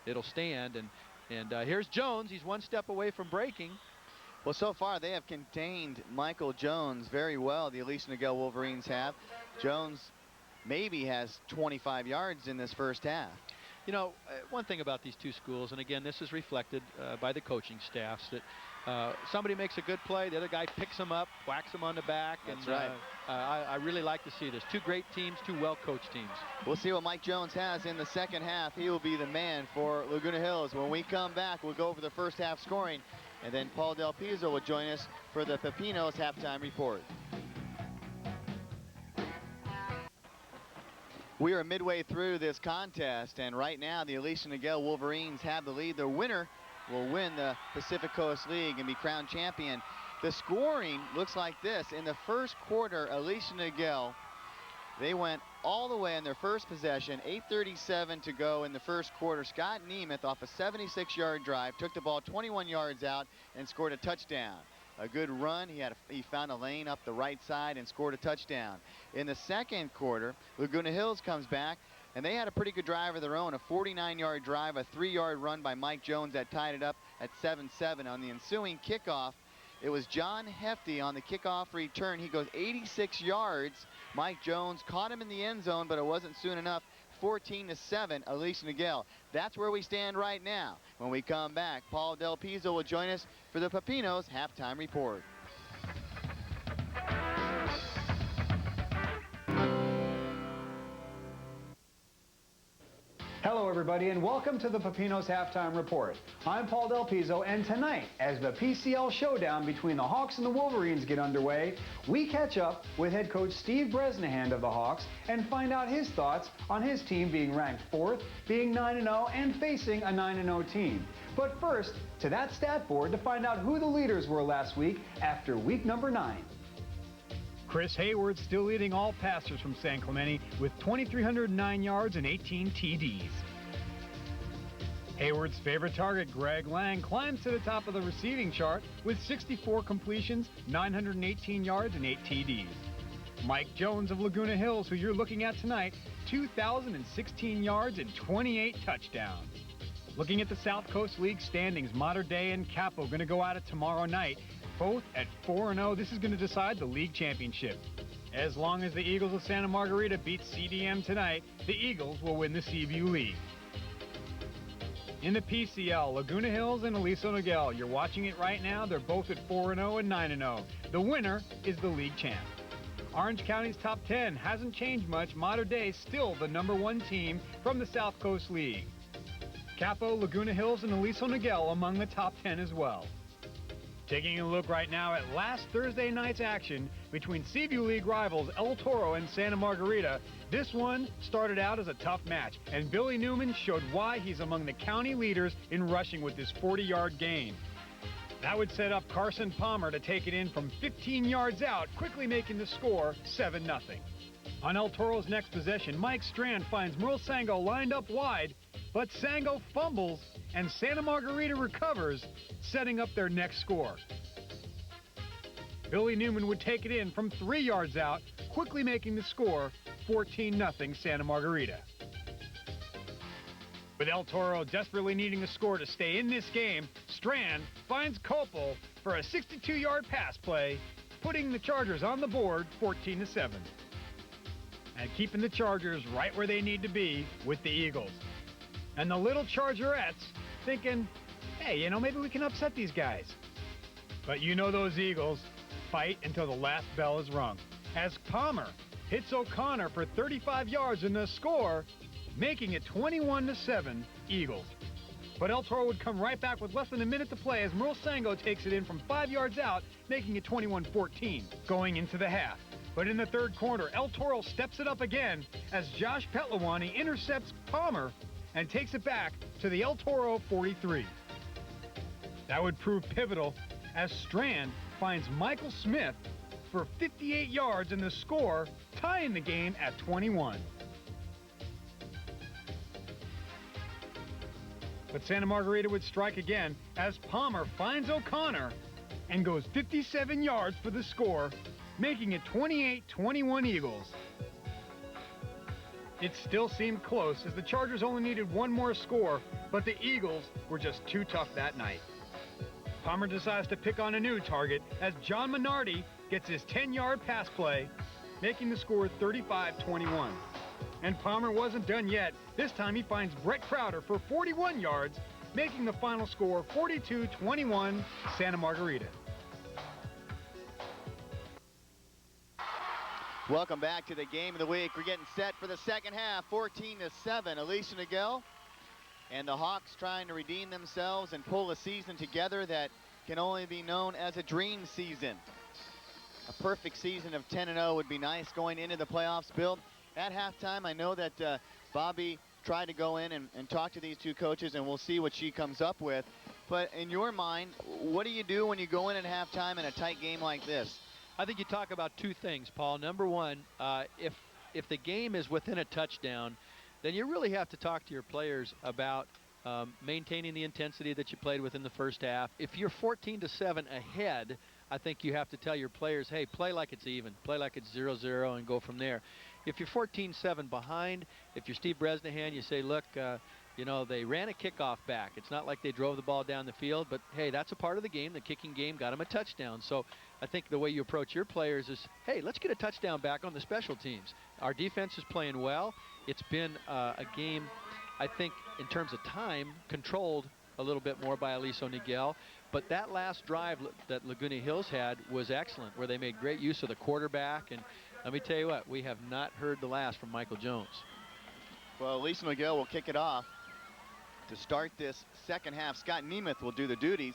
it'll stand. And here's Jones. He's one step away from breaking. Well, so far they have contained Michael Jones very well. The Aliso Niguel Wolverines have. Jones maybe has 25 yards in this first half. You know, one thing about these two schools, and again, this is reflected by the coaching staffs, that somebody makes a good play, the other guy picks them up, whacks them on the back. That's and right. I really like to see this. Two great teams, two well-coached teams. We'll see what Mike Jones has in the second half. He will be the man for Laguna Hills. When we come back, we'll go over the first half scoring, and then Paul Del Pizzo will join us for the Pepinos halftime report. We are midway through this contest, and right now the Aliso Niguel Wolverines have the lead. The winner will win the Pacific Coast League and be crowned champion. The scoring looks like this. In the first quarter, Aliso Niguel, they went all the way in their first possession, 8:37 to go in the first quarter. Scott Nemeth, off a 76-yard drive, took the ball 21 yards out and scored a touchdown. A good run. He found a lane up the right side and scored a touchdown. In the second quarter, Laguna Hills comes back, and they had a pretty good drive of their own, a 49-yard drive, a 3-yard run by Mike Jones that tied it up at 7-7. On the ensuing kickoff, it was John Hefty on the kickoff return. He goes 86 yards. Mike Jones caught him in the end zone, but it wasn't soon enough. 14-7, Aliso Niguel. That's where we stand right now. When we come back, Paul Del Pizzo will join us for the Pepinos halftime report. Hello everybody, and welcome to the Pepinos Halftime Report. I'm Paul Del Pizzo, and tonight, as the PCL showdown between the Hawks and the Wolverines get underway, we catch up with head coach Steve Bresnahan of the Hawks and find out his thoughts on his team being ranked 4th, being 9-0, and facing a 9-0 team. But first, to that stat board to find out who the leaders were last week after week number 9. Chris Hayward still leading all passers from San Clemente with 2,309 yards and 18 TDs. Hayward's favorite target, Greg Lang, climbs to the top of the receiving chart with 64 completions, 918 yards, and 8 TDs. Mike Jones of Laguna Hills, who you're looking at tonight, 2,016 yards and 28 touchdowns. Looking at the South Coast League standings, Mater Dei and Capo going to go at it tomorrow night. Both at 4-0, this is going to decide the league championship. As long as the Eagles of Santa Margarita beat CDM tonight, the Eagles will win the Seaview League. In the PCL, Laguna Hills and Aliso Niguel, you're watching it right now. They're both at 4-0 and 9-0. The winner is the league champ. Orange County's top 10 hasn't changed much. Mater Dei still the #1 team from the South Coast League. Capo, Laguna Hills, and Aliso Niguel among the top 10 as well. Taking a look right now at last Thursday night's action between Seaview League rivals El Toro and Santa Margarita, this one started out as a tough match, and Billy Newman showed why he's among the county leaders in rushing with his 40-yard gain. That would set up Carson Palmer to take it in from 15 yards out, quickly making the score 7-0. On El Toro's next possession, Mike Strand finds Merle Sango lined up wide, but Sango fumbles and Santa Margarita recovers, setting up their next score. Billy Newman would take it in from 3 yards out, quickly making the score 14-0 Santa Margarita. With El Toro desperately needing a score to stay in this game, Strand finds Copel for a 62-yard pass play, putting the Chargers on the board 14-7. And keeping the Chargers right where they need to be with the Eagles. And the little Chargerettes thinking, hey, you know, maybe we can upset these guys. But you know those Eagles fight until the last bell is rung, as Palmer hits O'Connor for 35 yards in the score, making it 21-7 Eagles. But El Toro would come right back with less than a minute to play as Merle Sango takes it in from 5 yards out, making it 21-14 going into the half. But in the third quarter, El Toro steps it up again as Josh Petlawani intercepts Palmer and takes it back to the El Toro 43. That would prove pivotal as Strand finds Michael Smith for 58 yards in the score, tying the game at 21. But Santa Margarita would strike again as Palmer finds O'Connor and goes 57 yards for the score, making it 28-21 Eagles. It still seemed close as the Chargers only needed one more score, but the Eagles were just too tough that night. Palmer decides to pick on a new target as John Minardi gets his 10-yard pass play, making the score 35-21. And Palmer wasn't done yet. This time he finds Brett Crowder for 41 yards, making the final score 42-21 Santa Margarita. Welcome back to the game of the week. We're getting set for the second half, 14-7. Aliso Niguel and the Hawks trying to redeem themselves and pull a season together that can only be known as a dream season. A perfect season of 10-0 would be nice going into the playoffs. Bill, at halftime, I know that Bobby tried to go in and talk to these two coaches, and we'll see what she comes up with. But in your mind, what do you do when you go in at halftime in a tight game like this? I think you talk about two things, Paul. Number one, if the game is within a touchdown, then you really have to talk to your players about maintaining the intensity that you played with in the first half. If you're 14-7 ahead, I think you have to tell your players, hey, play like it's even, play like it's 0-0, and go from there. If you're 14-7 behind, if you're Steve Bresnahan, you say, look, you know, they ran a kickoff back. It's not like they drove the ball down the field, but hey, that's a part of the game. The kicking game got them a touchdown. So I think the way you approach your players is, hey, let's get a touchdown back on the special teams. Our defense is playing well. It's been a game, I think, in terms of time, controlled a little bit more by Aliso Niguel. But that last drive that Laguna Hills had was excellent, where they made great use of the quarterback. And let me tell you what, we have not heard the last from Michael Jones. Well, Aliso Niguel will kick it off to start this second half. Scott Nemeth will do the duties.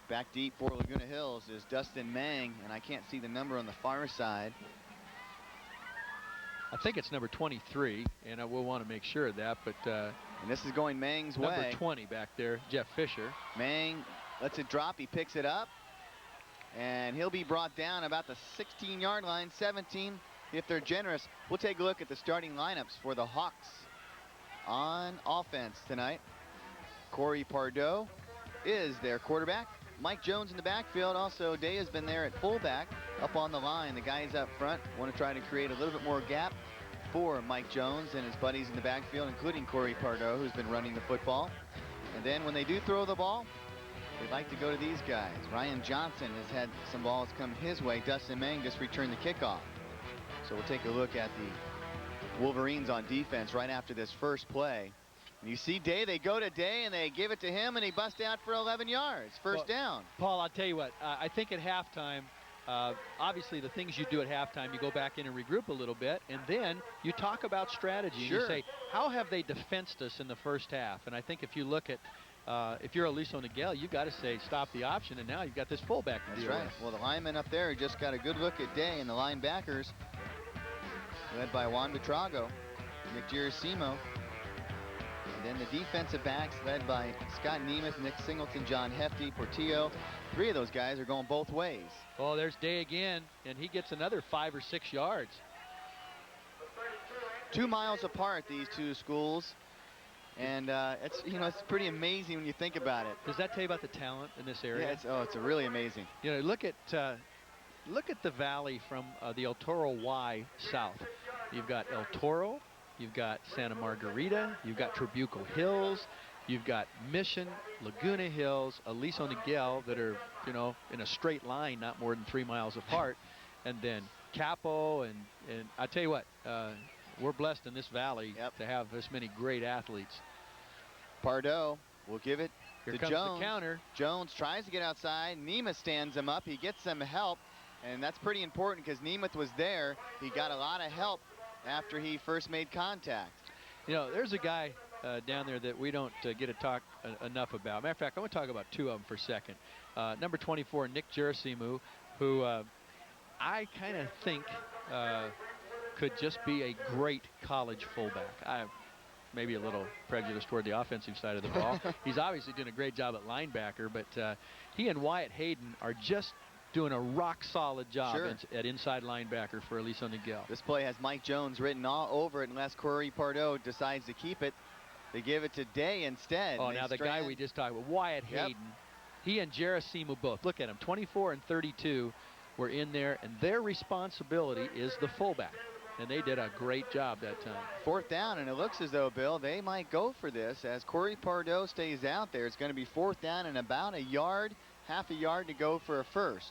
Back deep for Laguna Hills is Dustin Mang, and I can't see the number on the far side. I think it's number 23, and I will want to make sure of that, but and this is going Mang's way. Number 20 back there, Jeff Fisher. Mang lets it drop, he picks it up, and he'll be brought down about the 16-yard line, 17 if they're generous. We'll take a look at the starting lineups for the Hawks on offense tonight. Corey Pardo is their quarterback. Mike Jones in the backfield. Also, Day has been there at fullback up on the line. The guys up front want to try to create a little bit more gap for Mike Jones and his buddies in the backfield, including Corey Pardo, who's been running the football. And then when they do throw the ball, they like to go to these guys. Ryan Johnson has had some balls come his way. Dustin Mang just returned the kickoff. So we'll take a look at the Wolverines on defense right after this first play. And you see Day, they go to Day and they give it to him and he busts out for 11 yards. First down. Paul, I'll tell you what, I think at halftime, obviously the things you do at halftime, you go back in and regroup a little bit, and then you talk about strategy. Sure. You say, how have they defensed us in the first half? And I think if you look at, if you're Aliso Niguel, you've got to say stop the option, and now you've got this fullback to That's deal right. with. Well, the linemen up there just got a good look at Day, and the linebackers led by Juan Buitrago, Nick Girasimo. And then the defensive backs led by Scott Nemeth, Nick Singleton, John Hefty, Portillo. Three of those guys are going both ways. Oh, there's Day again, and he gets another 5 or 6 yards. 2 miles apart, these two schools. And it's pretty amazing when you think about it. Does that tell you about the talent in this area? Yeah, it's really amazing. You know, look at the valley from the El Toro Y south. You've got El Toro, you've got Santa Margarita, you've got Trabuco Hills, you've got Mission, Laguna Hills, Aliso Niguel that are, you know, in a straight line, not more than 3 miles apart, and then Capo, and I tell you what, we're blessed in this valley to have this many great athletes. Pardo will give it Here to comes Jones. the counter. Jones tries to get outside. Nemeth stands him up. He gets some help, and that's pretty important because Nemeth was there. He got a lot of help after he first made contact. You know, there's a guy down there that we don't get to talk enough about. Matter of fact, I want to talk about two of them for a second. Number 24, Nick Girasimo, who I kind of think could just be a great college fullback. I'm maybe a little prejudiced toward the offensive side of the ball. He's obviously doing a great job at linebacker, but he and Wyatt Hayden are just doing a rock-solid job at inside linebacker for Aliso Niguel. This play has Mike Jones written all over it unless Corey Pardo decides to keep it. They give it to Day instead. Oh, now the guy we just talked about, Wyatt Hayden, he and Girasimo both. Look at him, 24 and 32 were in there, and their responsibility is the fullback. And they did a great job that time. Fourth down, and it looks as though, Bill, they might go for this. As Corey Pardo stays out there, it's going to be fourth down and about a yard, half a yard to go for a first.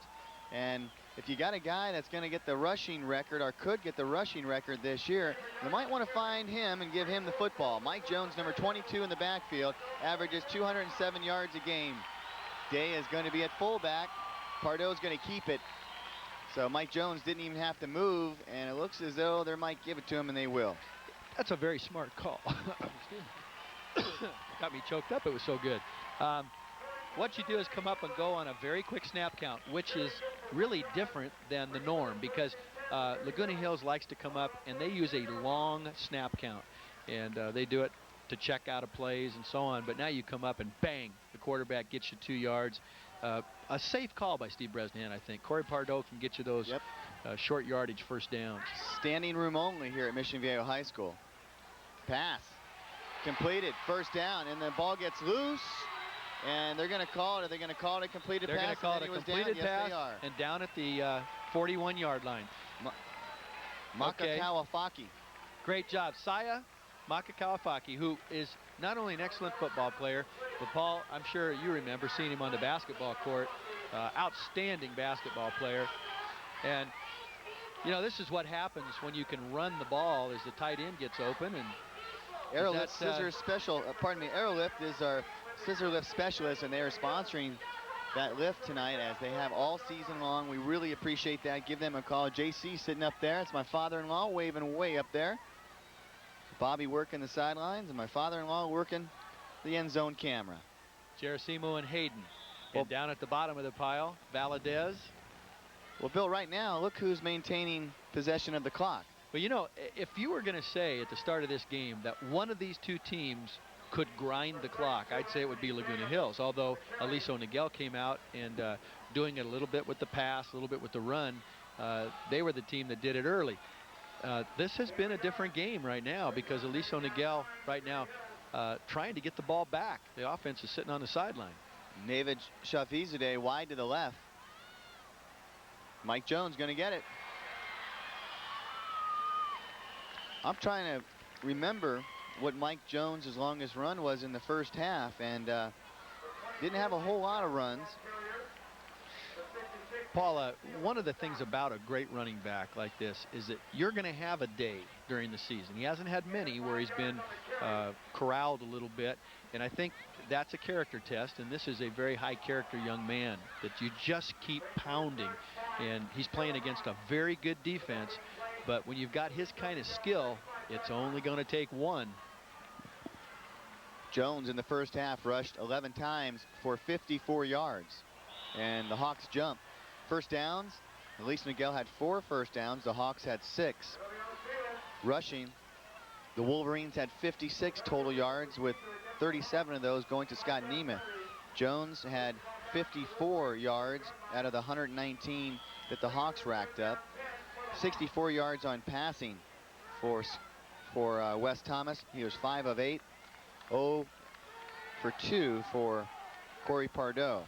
And if you got a guy that's going to get the rushing record or could get the rushing record this year, you might want to find him and give him the football. Mike Jones, number 22 in the backfield, averages 207 yards a game. Day is going to be at fullback. Pardo's going to keep it. So Mike Jones didn't even have to move, and it looks as though they might give it to him, and they will. That's a very smart call. Got me choked up. It was so good. What you do is come up and go on a very quick snap count, which is really different than the norm, because Laguna Hills likes to come up and they use a long snap count, and they do it to check out of plays and so on. But now you come up and bang, the quarterback gets you 2 yards. A safe call by Steve Bresnahan, I think. Corey Pardo can get you those short yardage first downs. Standing room only here at Mission Viejo High School. Pass completed, first down, and the ball gets loose. And they're going to call it. Are they going to call it a completed pass? They're going to call it a completed pass. Yes, they are. And down at the 41-yard line. Makakawafaki. Great job. Saya Makakawafaki, who is not only an excellent football player, but Paul, I'm sure you remember seeing him on the basketball court. Outstanding basketball player. And, you know, this is what happens when you can run the ball as the tight end gets open. And Aerolift Scissor Special, Aerolift is our scissor lift specialist, and they are sponsoring that lift tonight as they have all season long. We really appreciate that. Give them a call. JC sitting up there. It's my father-in-law waving way up there. Bobby working the sidelines, and my father-in-law working the end zone camera. Gerasimo and Hayden. And down at the bottom of the pile, Valadez. Well, Bill, right now, look who's maintaining possession of the clock. Well, you know, if you were going to say at the start of this game that one of these two teams could grind the clock, I'd say it would be Laguna Hills, although Aliso Niguel came out and doing it a little bit with the pass, a little bit with the run. They were the team that did it early. This has been a different game right now because Aliso Niguel right now trying to get the ball back. The offense is sitting on the sideline. Navid Shafizadeh wide to the left. Mike Jones going to get it. I'm trying to remember what Mike Jones' longest run was in the first half, and didn't have a whole lot of runs. Paula, one of the things about a great running back like this is that you're going to have a day during the season. He hasn't had many where he's been corralled a little bit, and I think that's a character test, and this is a very high character young man that you just keep pounding, and he's playing against a very good defense, but when you've got his kind of skill, it's only going to take one. Jones in the first half rushed 11 times for 54 yards, and the Hawks jump. First downs, Aliso Niguel had 4 first downs. The Hawks had 6. Rushing, the Wolverines had 56 total yards, with 37 of those going to Scott Nemeth. Jones had 54 yards out of the 119 that the Hawks racked up. 64 yards on passing for Wes Thomas. He was 5 of 8. 0 for 2 for Corey Pardo.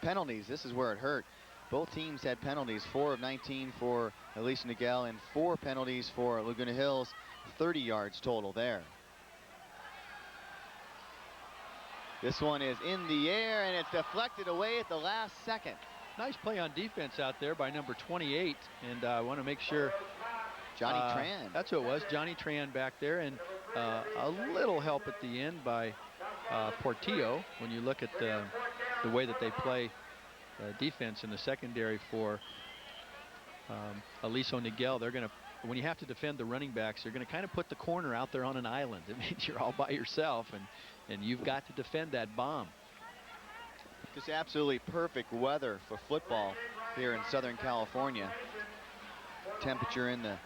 Penalties, this is where it hurt. Both teams had penalties, 4 of 19 for Aliso Niguel and 4 penalties for Laguna Hills, 30 yards total there. This one is in the air, and it's deflected away at the last second. Nice play on defense out there by number 28, and I want to make sure Johnny Tran. That's who it was, Johnny Tran back there, and a little help at the end by Portillo when you look at the way that they play defense in the secondary for Aliso Niguel. They're going to, when you have to defend the running backs, they're going to kind of put the corner out there on an island. It means you're all by yourself, and you've got to defend that bomb. Just absolutely perfect weather for football here in Southern California. Temperature in the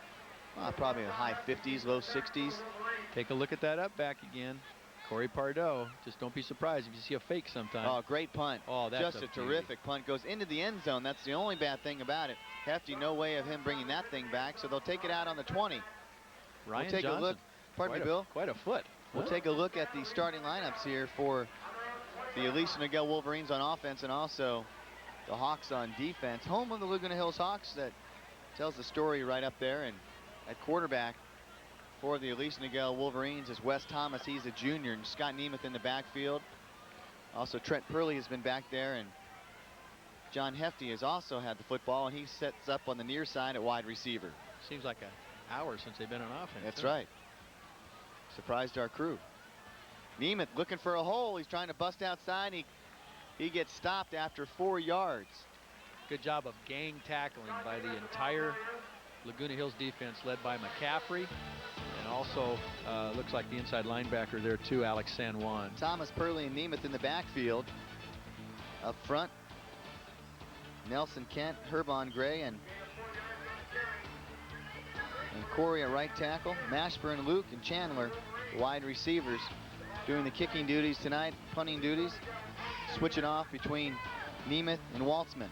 probably the high 50s, low 60s. Take a look at that up back again. Corey Pardo. Just don't be surprised if you see a fake sometime. Oh, great punt. Oh, that's just a terrific punt. Goes into the end zone. That's the only bad thing about it. Hefty, no way of him bringing that thing back, so they'll take it out on the 20. Ryan we'll take Johnson. A look. Pardon me, Bill. Quite a foot. We'll take a look at the starting lineups here for the Aliso Niguel Wolverines on offense and also the Hawks on defense. Home of the Laguna Hills Hawks that tells the story right up there. And at quarterback for the Aliso Niguel Wolverines is Wes Thomas. He's a junior, and Scott Nemeth in the backfield. Also Trent Purley has been back there, and John Hefty has also had the football, and he sets up on the near side at wide receiver. Seems like an hour since they've been on offense. That's right. Surprised our crew. Nemeth looking for a hole. He's trying to bust outside. He gets stopped after 4 yards. Good job of gang tackling by the entire Laguna Hills defense, led by McCaffrey, and also looks like the inside linebacker there too, Alex San Juan. Thomas Purley and Nemeth in the backfield. Up front, Nelson Kent, Herbon Gray, and Corey at right tackle. Mashburn, Luke, and Chandler, wide receivers, doing the kicking duties tonight, punting duties. Switching off between Nemeth and Waltzman.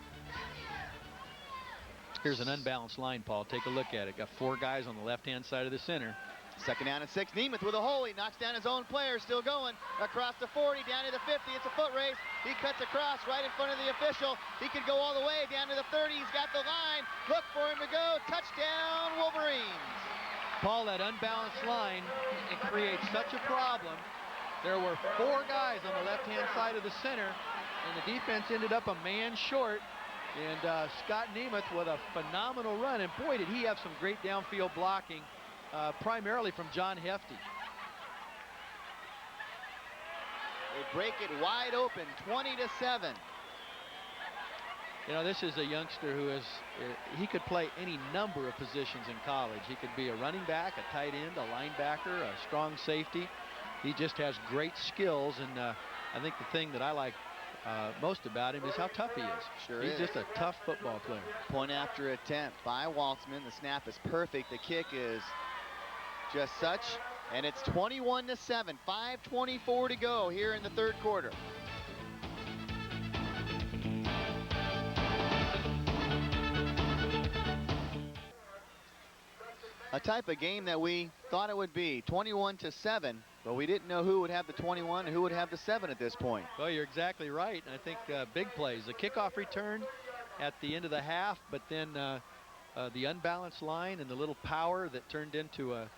Here's an unbalanced line, Paul. Take a look at it. Got 4 guys on the left-hand side of the center. Second down and 6. Nemeth with a hole. He knocks down his own player. Still going across the 40, down to the 50. It's a foot race. He cuts across right in front of the official. He can go all the way down to the 30. He's got the line. Look for him to go. Touchdown, Wolverines. Paul, that unbalanced line, it creates such a problem. There were 4 guys on the left-hand side of the center, and the defense ended up a man short. And Scott Nemeth with a phenomenal run. And boy, did he have some great downfield blocking, primarily from John Hefty. They break it wide open, 20-7. You know, this is a youngster who is, he could play any number of positions in college. He could be a running back, a tight end, a linebacker, a strong safety. He just has great skills, and I think the thing that I like most about him is how tough he is. Sure He's is. just a tough football player. Point after attempt by Waltzman. The snap is perfect. The kick is just such, and it's 21-7. 5:24 to go here in the third quarter. A type of game that we thought it would be, 21-7, but we didn't know who would have the 21 and who would have the 7 at this point. Well, you're exactly right, and I think big plays. The kickoff return at the end of the half, but then the unbalanced line and the little power that turned into a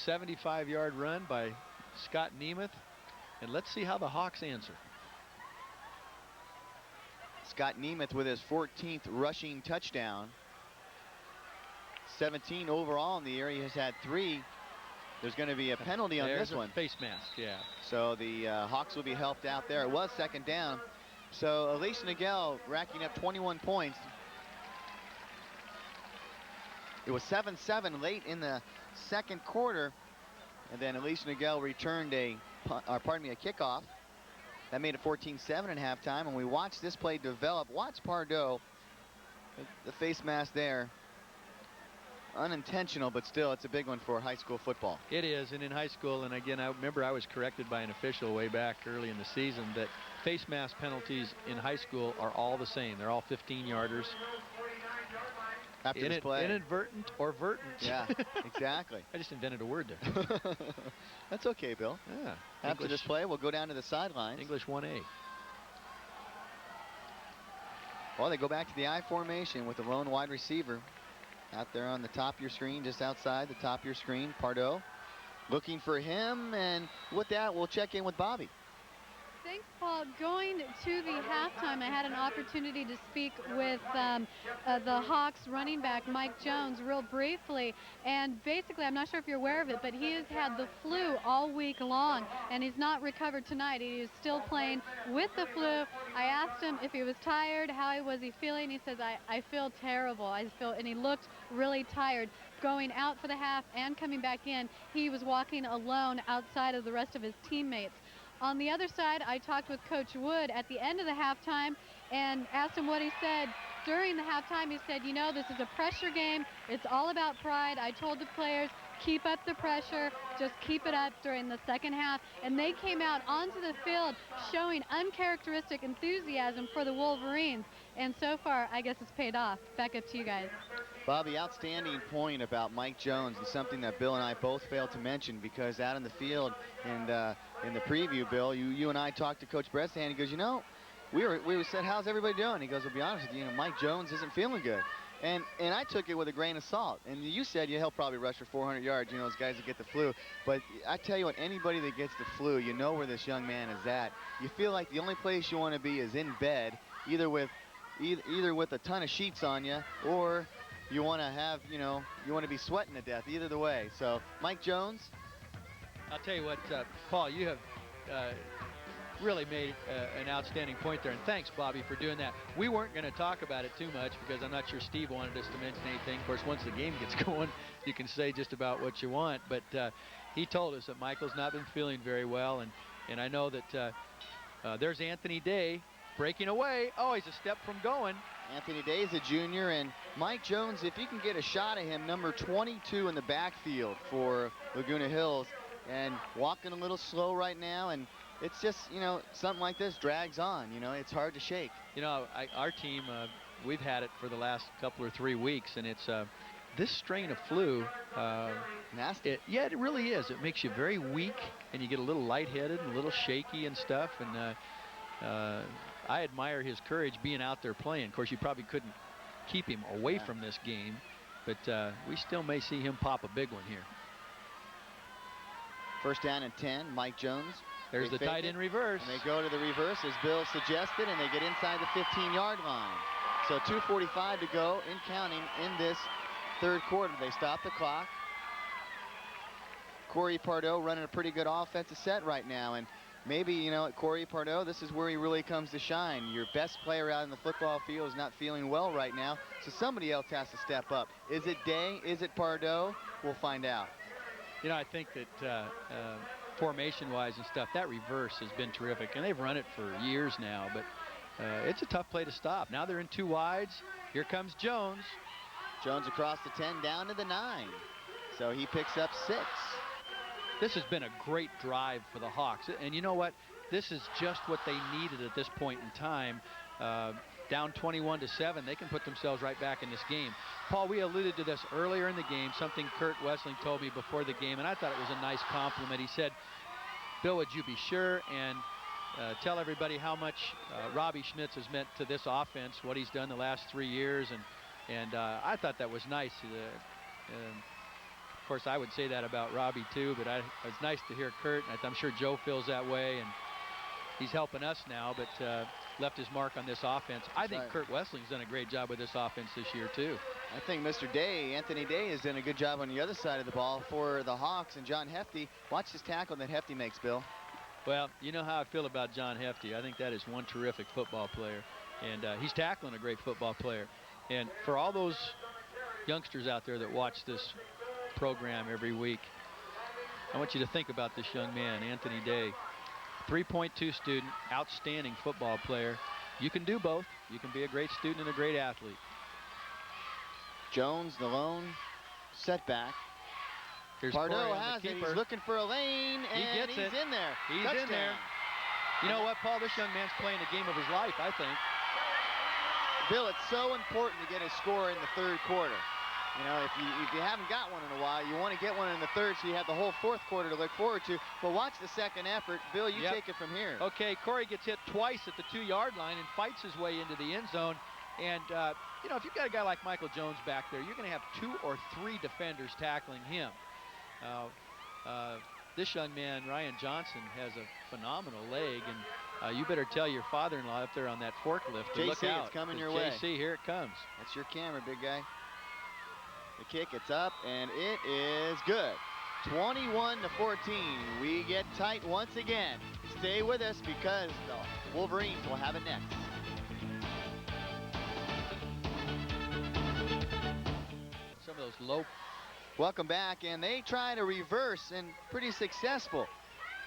75-yard run by Scott Nemeth. And let's see how the Hawks answer. Scott Nemeth with his 14th rushing touchdown. 17 overall in the area. He has had 3. There's going to be a penalty on this one. Face mask, yeah. So the Hawks will be helped out there. It was second down. So Aliso Niguel racking up 21 points. It was 7-7 late in the second quarter. And then Aliso Niguel returned a kickoff. That made it 14-7 at halftime. And we watched this play develop. Watch Pardo, the face mask there. Unintentional, but still, it's a big one for high school football. It is, and in high school, and again, I remember I was corrected by an official way back early in the season that face mask penalties in high school are all the same. They're all 15-yarders. After this play. Inadvertent or vertent. Yeah, exactly. I just invented a word there. That's okay, Bill. Yeah. After this play, we'll go down to the sidelines. English 1A. Well, they go back to the I formation with the lone wide receiver. Out there on the top of your screen, just outside the top of your screen, Pardo looking for him, and with that, we'll check in with Bobby. Thanks, Paul. Going to the halftime, I had an opportunity to speak with the Hawks running back, Mike Jones, real briefly. And basically, I'm not sure if you're aware of it, but he has had the flu all week long, and he's not recovered tonight. He is still playing with the flu. I asked him if he was tired, how was he feeling. He says, I feel terrible. And he looked really tired. Going out for the half and coming back in, he was walking alone outside of the rest of his teammates. On the other side, I talked with Coach Wood at the end of the halftime and asked him what he said. During the halftime, he said, you know, this is a pressure game. It's all about pride. I told the players, keep up the pressure. Just keep it up during the second half. And they came out onto the field showing uncharacteristic enthusiasm for the Wolverines. And so far, I guess it's paid off. Back up to you guys. Bobby, outstanding point about Mike Jones, and something that Bill and I both failed to mention, because out in the field and in the preview, Bill, you and I talked to Coach Bresnahan. He goes, you know, we said, how's everybody doing? He goes, I'll be honest with you, Mike Jones isn't feeling good. And I took it with a grain of salt. And you said he'll probably rush for 400 yards, those guys that get the flu. But I tell you what, anybody that gets the flu, you know where this young man is at. You feel like the only place you want to be is in bed, either with either with a ton of sheets on you, or you want to have, you want to be sweating to death, either the way. So Mike Jones. I'll tell you what, Paul, you have really made an outstanding point there, and thanks, Bobby, for doing that. We weren't going to talk about it too much because I'm not sure Steve wanted us to mention anything. Of course, once the game gets going, you can say just about what you want, but he told us that Michael's not been feeling very well, and I know that there's Anthony Day breaking away. Oh, he's a step from going. Anthony Day is a junior, and Mike Jones, if you can get a shot at him, number 22 in the backfield for Laguna Hills, and walking a little slow right now, and it's just, something like this drags on. It's hard to shake. Our team, we've had it for the last couple or 3 weeks, and it's this strain of flu. Nasty. It really is. It makes you very weak, and you get a little lightheaded and a little shaky and stuff. And I admire his courage being out there playing. Of course, you probably couldn't keep him away from this game, but we still may see him pop a big one here. First down and 10, Mike Jones. There's the tight end reverse. And they go to the reverse as Bill suggested, and they get inside the 15-yard line. So 2:45 to go in counting in this third quarter. They stop the clock. Corey Pardo running a pretty good offensive set right now, and maybe, Corey Pardo, this is where he really comes to shine. Your best player out in the football field is not feeling well right now, so somebody else has to step up. Is it Day? Is it Pardo? We'll find out. I think that formation-wise and stuff, that reverse has been terrific, and they've run it for years now, but it's a tough play to stop. Now they're in 2 wides. Here comes Jones. Jones across the 10 down to the 9. So he picks up 6. This has been a great drive for the Hawks, and you know what? This is just what they needed at this point in time. Down 21-7, they can put themselves right back in this game. Paul, we alluded to this earlier in the game, something Kurt Wessling told me before the game, and I thought it was a nice compliment. He said, Bill, would you be sure and tell everybody how much Robbie Schmitz has meant to this offense, what he's done the last 3 years, and I thought that was nice. Of course, I would say that about Robbie too, but it's nice to hear Kurt, and I'm sure Joe feels that way, and he's helping us now, but left his mark on this offense. I think Kurt Wessling's done a great job with this offense this year too. I think Mr. Day, Anthony Day, has done a good job on the other side of the ball for the Hawks, and John Hefty. Watch this tackle that Hefty makes, Bill. Well, you know how I feel about John Hefty. I think that is one terrific football player, and he's tackling a great football player. And for all those youngsters out there that watch this program every week, I want you to think about this young man, Anthony Day. 3.2 student, outstanding football player. You can do both. You can be a great student and a great athlete. Jones, the lone setback. Here's Pardo has it. He's looking for a lane, and he's in there. He's in there. You know what, Paul? This young man's playing the game of his life, I think. Bill, it's so important to get a score in the third quarter. If you haven't got one in a while, you want to get one in the third so you have the whole fourth quarter to look forward to. But watch the second effort. Bill, you take it from here. Okay, Corey gets hit twice at the 2-yard line and fights his way into the end zone. And, if you've got a guy like Michael Jones back there, you're going to have 2 or 3 defenders tackling him. This young man, Ryan Johnson, has a phenomenal leg, and you better tell your father-in-law up there on that forklift to look out. It's coming your way. JC, here it comes. That's your camera, big guy. The kick, it's up, and it is good. 21-14. We get tight once again. Stay with us because the Wolverines will have it next. Some of those low. Welcome back, and they try to reverse, and pretty successful.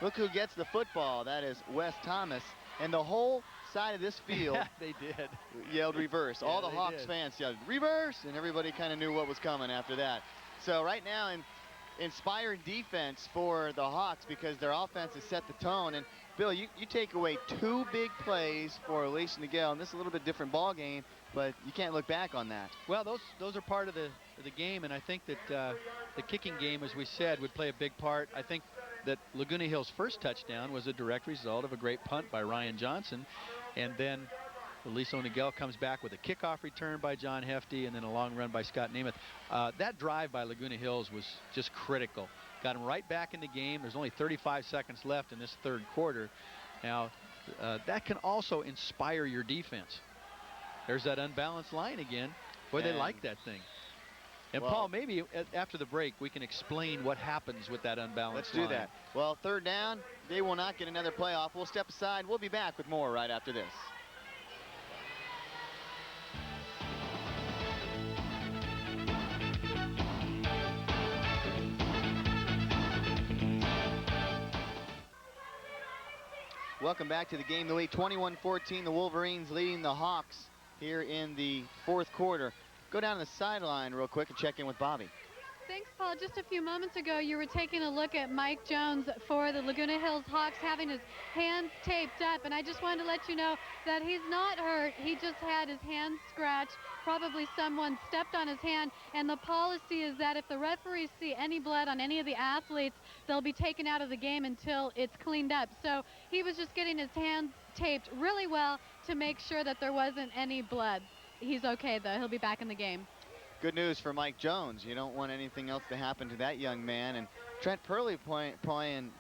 Look who gets the football. That is Wes Thomas, and the whole side of this field they did yelled reverse. All the Hawks fans yelled reverse, and everybody kind of knew what was coming after that. So right now, inspiring defense for the Hawks because their offense has set the tone. And Bill, you take away 2 big plays for Aliso Niguel, and this is a little bit different ball game, but you can't look back on that. Well, those are part of the game, and I think that the kicking game, as we said, would play a big part. I think that Laguna Hills' first touchdown was a direct result of a great punt by Ryan Johnson, and then Aliso Niguel comes back with a kickoff return by John Hefty and then a long run by Scott Namath. That drive by Laguna Hills was just critical. Got him right back in the game. There's only 35 seconds left in this third quarter. Now, that can also inspire your defense. There's that unbalanced line again. Boy, they like that thing. And well, Paul, maybe after the break, we can explain what happens with that unbalanced line. Let's do that. Well, third down, they will not get another playoff. We'll step aside. We'll be back with more right after this. Welcome back to the game of the week. 21-14, the Wolverines leading the Hawks here in the fourth quarter. Go down to the sideline real quick and check in with Bobby. Thanks, Paul. Just a few moments ago, you were taking a look at Mike Jones for the Laguna Hills Hawks having his hands taped up, and I just wanted to let you know that he's not hurt. He just had his hand scratched. Probably someone stepped on his hand, and the policy is that if the referees see any blood on any of the athletes, they'll be taken out of the game until it's cleaned up. So he was just getting his hands taped really well to make sure that there wasn't any blood. He's okay, though. He'll be back in the game. Good news for Mike Jones. You don't want anything else to happen to that young man. And Trent Purley playing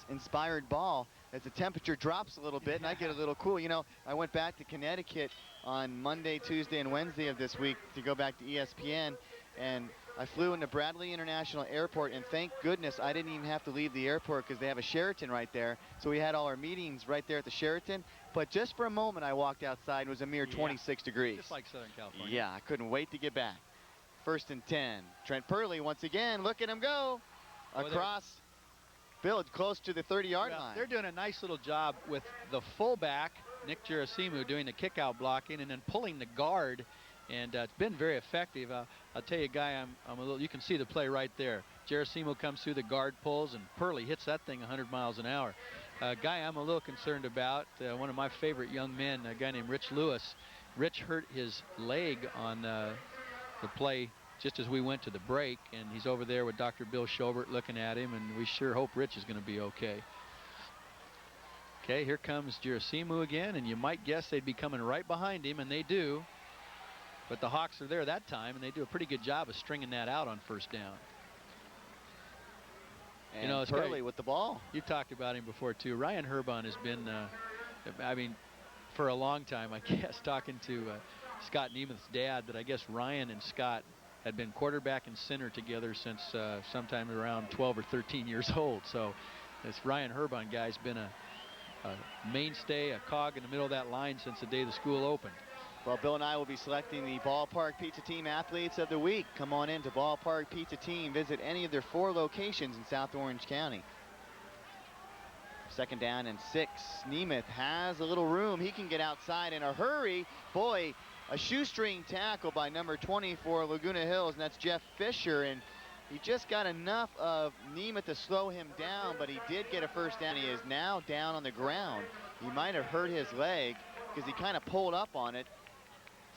inspired ball as the temperature drops a little bit and I get a little cool. You know, I went back to Connecticut on Monday, Tuesday, and Wednesday of this week to go back to ESPN, and I flew into Bradley International Airport, and thank goodness I didn't even have to leave the airport because they have a Sheraton right there. So we had all our meetings right there at the Sheraton. But just for a moment I walked outside and it was a mere 26 degrees. Just like Southern California. Yeah, I couldn't wait to get back. First and 10. Trent Purley once again. Look at him go. Across. Field close to the 30-yard line. They're doing a nice little job with the fullback, Nick Gerasimu, doing the kick-out blocking and then pulling the guard. And it's been very effective. I'll tell you, a guy, I'm a little. You can see the play right there. Gerasimu comes through, the guard pulls, and Purley hits that thing 100 miles an hour. A guy I'm a little concerned about, one of my favorite young men, a guy named Rich Lewis. Rich hurt his leg on the play just as we went to the break, and he's over there with Dr. Bill Schobert looking at him, and we sure hope Rich is going to be okay. Okay, here comes Gerasimu again, and you might guess they'd be coming right behind him, and they do. But the Hawks are there that time, and they do a pretty good job of stringing that out on first down. And you know, Purley with the ball. You talked about him before, too. Ryan Herbon has been, I mean, for a long time, I guess, talking to Scott Nemeth's dad, that I guess Ryan and Scott had been quarterback and center together since sometime around 12 or 13 years old. So this Ryan Herbon guy's been a mainstay, a cog in the middle of that line since the day the school opened. Well, Bill and I will be selecting the Ballpark Pizza Team Athletes of the Week. Come on in to Ballpark Pizza Team. Visit any of their 4 locations in South Orange County. Second down and 6. Nemeth has a little room. He can get outside in a hurry. Boy, a shoestring tackle by number 20 for Laguna Hills, and that's Jeff Fisher. And he just got enough of Nemeth to slow him down, but he did get a first down. He is now down on the ground. He might have hurt his leg because he kind of pulled up on it.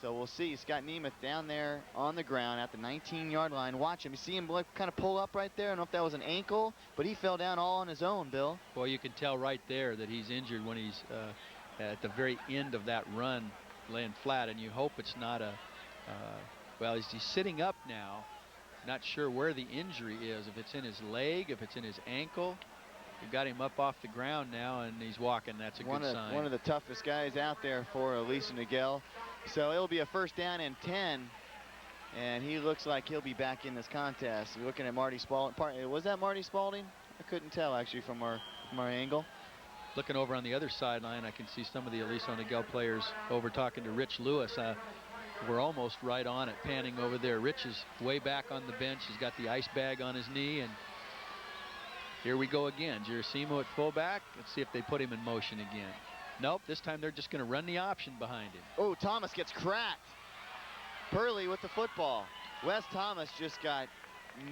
So we'll see. Scott Nemeth down there on the ground at the 19-yard line. Watch him. You see him kind of pull up right there. I don't know if that was an ankle, but he fell down all on his own, Bill. Boy, you can tell right there that he's injured when he's at the very end of that run, laying flat, and you hope it's not a, well, he's sitting up now. Not sure where the injury is, if it's in his leg, if it's in his ankle. You've got him up off the ground now, and he's walking. That's a good sign. One of the toughest guys out there for Aliso Niguel. So it'll be a first down and 10, and he looks like he'll be back in this contest. We're looking at Marty Spalding. Was that Marty Spalding? I couldn't tell, actually, from our angle. Looking over on the other sideline, I can see some of the Aliso Niguel players over talking to Rich Lewis. We're almost right on it, panning over there. Rich is way back on the bench. He's got the ice bag on his knee, and here we go again. Gerasimu at fullback. Let's see if they put him in motion again. Nope, this time they're just going to run the option behind him. Oh, Thomas gets cracked. Purley with the football. Wes Thomas just got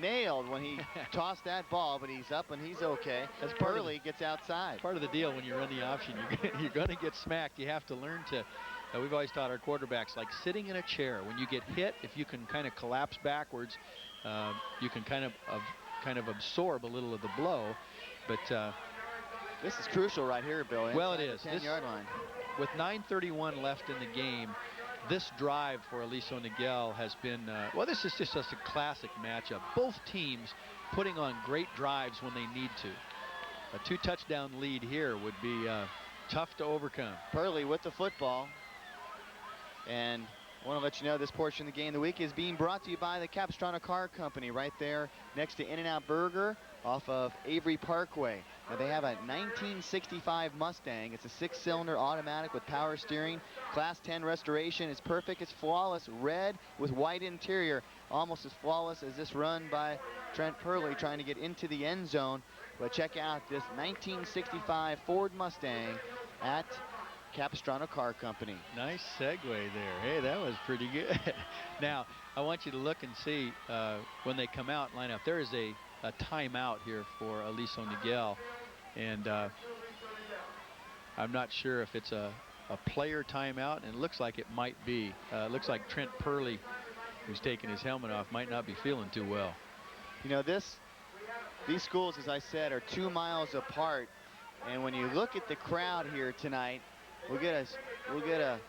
nailed when he tossed that ball, but he's up and he's okay. As Purley gets outside. Part of the deal when you run the option, you're going to get smacked. You have to learn to, we've always taught our quarterbacks, like sitting in a chair. When you get hit, if you can kind of collapse backwards, you can kind of absorb a little of the blow. But this is crucial right here, Bill. Well, it is. 10-yard line. With 9:31 left in the game, this drive for Aliso Niguel has been, well, this is just a classic matchup. Both teams putting on great drives when they need to. A 2-touchdown lead here would be tough to overcome. Purley with the football. And I want to let you know this portion of the Game of the Week is being brought to you by the Capistrano Car Company right there next to In-N-Out Burger off of Avery Parkway. Now they have a 1965 Mustang. It's a 6-cylinder automatic with power steering. Class 10 restoration. It's perfect. It's flawless. Red with white interior. Almost as flawless as this run by Trent Purley trying to get into the end zone. But check out this 1965 Ford Mustang at Capistrano Car Company. Nice segue there. Hey, that was pretty good. Now, I want you to look and see when they come out, line up. There is a timeout here for Aliso Niguel. And I'm not sure if it's a player timeout, and it looks like it might be. It looks like Trent Purley, who's taking his helmet off, might not be feeling too well. You know, these schools, as I said, are 2 miles apart. And when you look at the crowd here tonight, we'll get a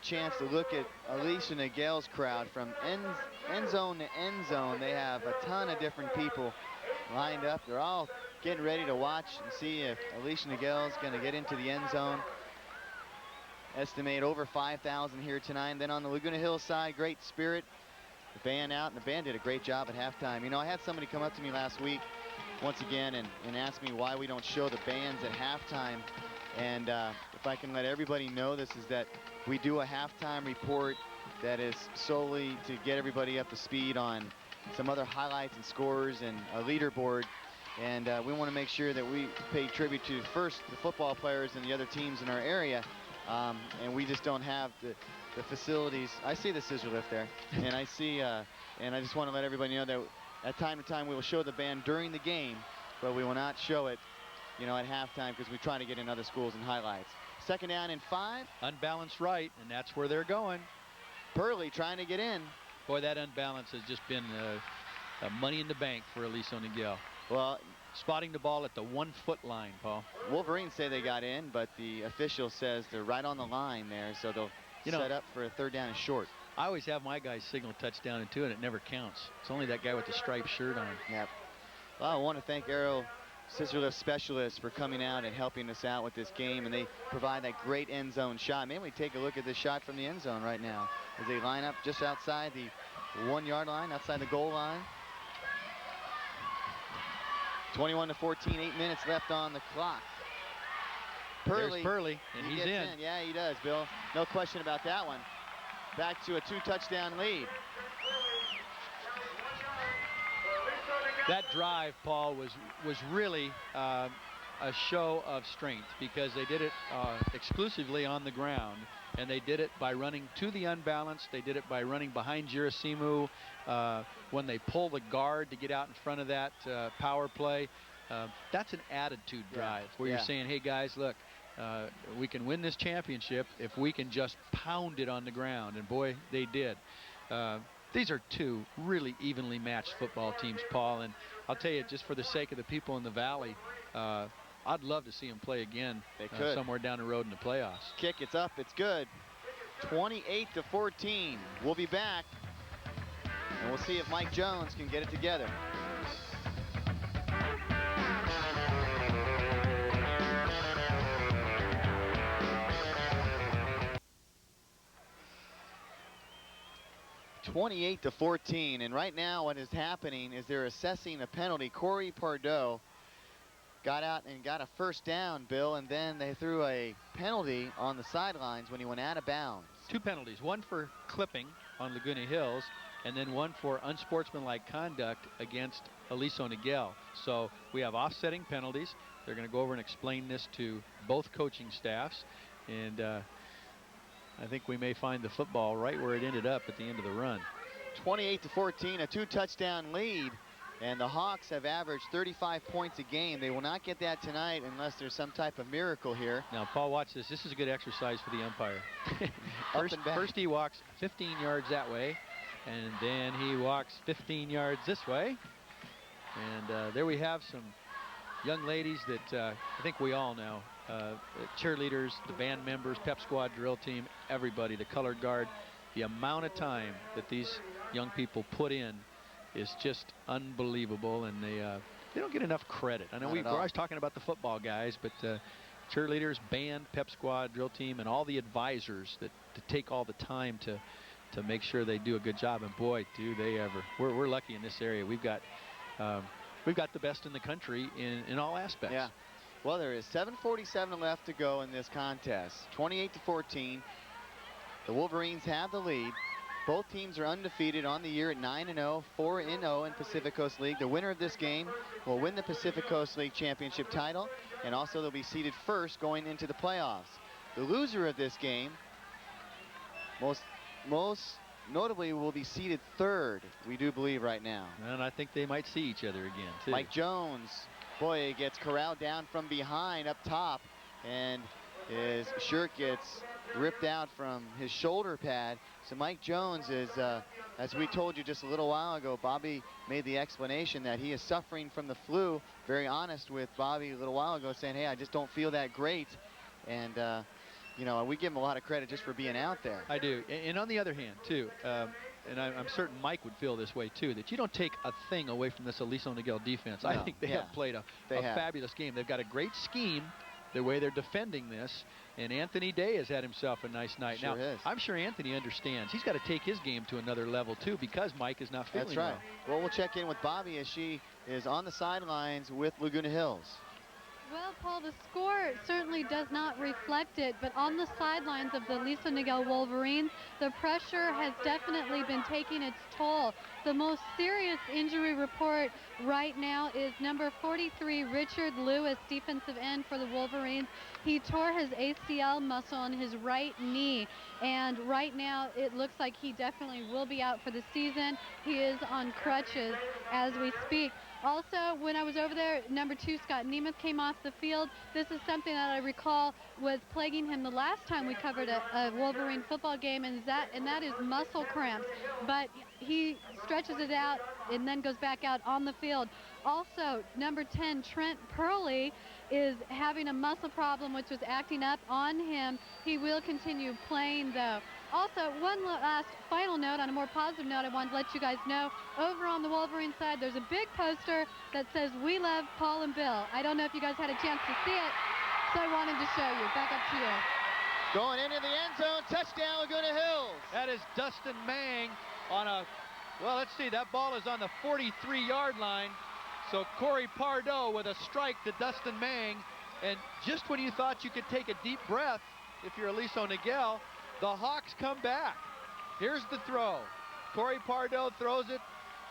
chance to look at Aliso Niguel's crowd from end zone to end zone. They have a ton of different people lined up. They're all getting ready to watch and see if Aliso Niguel's going to get into the end zone. Estimate over 5,000 here tonight. And then on the Laguna Hills side, great spirit. The band out, and the band did a great job at halftime. You know, I had somebody come up to me last week once again and ask me why we don't show the bands at halftime. And if I can let everybody know, this is that we do a halftime report that is solely to get everybody up to speed on some other highlights and scores and a leaderboard. And we want to make sure that we pay tribute to first the football players and the other teams in our area. And we just don't have the facilities. I see the scissor lift there, and I see, and I just want to let everybody know that at time to time we will show the band during the game, but we will not show it, you know, at halftime because we try to get in other schools and highlights. 2nd down and 5. Unbalanced right, and that's where they're going. Purley trying to get in. Boy, that unbalance has just been money in the bank for Aliso Niguel. Well, spotting the ball at the 1-foot line, Paul. Wolverines say they got in, but the official says they're right on the line there, so they'll set up for a 3rd down and short. I always have my guys signal touchdown and 2, and it never counts. It's only that guy with the striped shirt on. Yep. Well, I want to thank Aero Scissor Lift Specialists for coming out and helping us out with this game, and they provide that great end zone shot. Maybe we take a look at this shot from the end zone right now as they line up just outside the 1-yard line, outside the goal line. 21-14, 8 minutes left on the clock. Purley, there's Purley, and he's in. Yeah, he does, Bill. No question about that one. Back to a 2-touchdown lead. That drive, Paul, was really a show of strength because they did it exclusively on the ground, and they did it by running to the unbalanced. They did it by running behind Girasimu when they pull the guard to get out in front of that power play. That's an attitude drive where you're saying, hey, guys, look, we can win this championship if we can just pound it on the ground. And, boy, they did. These are 2 really evenly matched football teams, Paul. And I'll tell you, just for the sake of the people in the Valley, I'd love to see them play again somewhere down the road in the playoffs. Kick, it's up, it's good. 28-14. We'll be back, and we'll see if Mike Jones can get it together. (28-14), and right now what is happening is they're assessing a penalty. Corey Pardo got out and got a 1st down, Bill, and then they threw a penalty on the sidelines when he went out of bounds. 2 penalties, one for clipping on Laguna Hills, and then one for unsportsmanlike conduct against Aliso Niguel. So we have offsetting penalties. They're going to go over and explain this to both coaching staffs, and I think we may find the football right where it ended up at the end of the run. 28-14, a 2-touchdown lead, and the Hawks have averaged 35 points a game. They will not get that tonight unless there's some type of miracle here. Now, Paul, watch this. This is a good exercise for the umpire. First he walks 15 yards that way, and then he walks 15 yards this way. And there we have some young ladies that I think we all know. Cheerleaders, the band members, pep squad, drill team, everybody, the color guard. The amount of time that these young people put in is just unbelievable, and they don't get enough credit. I know we're always talking about the football guys, but cheerleaders, band, pep squad, drill team, and all the advisors that take all the time to make sure they do a good job. And boy, do they ever. We're lucky in this area. We've got the best in the country in all aspects. Yeah. Well, there is 7:47 left to go in this contest. 28-14. The Wolverines have the lead. Both teams are undefeated on the year at 9-0, 4-0 in Pacific Coast League. The winner of this game will win the Pacific Coast League championship title, and also they'll be seeded first going into the playoffs. The loser of this game, most notably, will be seeded third, we do believe right now. And I think they might see each other again, too. Mike Jones, boy, gets corralled down from behind up top, and his shirt gets ripped out from his shoulder pad. So Mike Jones is, as we told you just a little while ago, Bobby made the explanation that he is suffering from the flu. Very honest with Bobby a little while ago, saying, hey, I just don't feel that great. And, you know, we give him a lot of credit just for being out there. I do. And on the other hand, too, and I'm certain Mike would feel this way, too, that you don't take a thing away from this Aliso Niguel defense. No, I think they have played a fabulous game. They've got a great scheme, the way they're defending this. And Anthony Day has had himself a nice night. Sure now, is. I'm sure Anthony understands. He's got to take his game to another level, too, because Mike is not feeling That's right. well. Well, we'll check in with Bobby as she is on the sidelines with Laguna Hills. Well, Paul, the score certainly does not reflect it, but on the sidelines of the Aliso Niguel Wolverines, the pressure has definitely been taking its toll. The most serious injury report right now is number 43, Richard Lewis, defensive end for the Wolverines. He tore his ACL muscle on his right knee, and right now it looks like he definitely will be out for the season. He is on crutches as we speak. Also, when I was over there, number 2, Scott Nemeth, came off the field. This is something that I recall was plaguing him the last time we covered a Wolverine football game, and that is muscle cramps. But he stretches it out and then goes back out on the field. Also, number 10, Trent Purley, is having a muscle problem which was acting up on him. He will continue playing, though. Also, one last final note, on a more positive note, I wanted to let you guys know, over on the Wolverine side, there's a big poster that says, "We love Paul and Bill." I don't know if you guys had a chance to see it, so I wanted to show you. Back up to you. Going into the end zone, touchdown Laguna Hills. That is Dustin Mang on a, well, let's see, that ball is on the 43-yard line. So Corey Pardo with a strike to Dustin Mang. And just when you thought you could take a deep breath, if you're Aliso Niguel, the Hawks come back. Here's the throw. Corey Pardo throws it.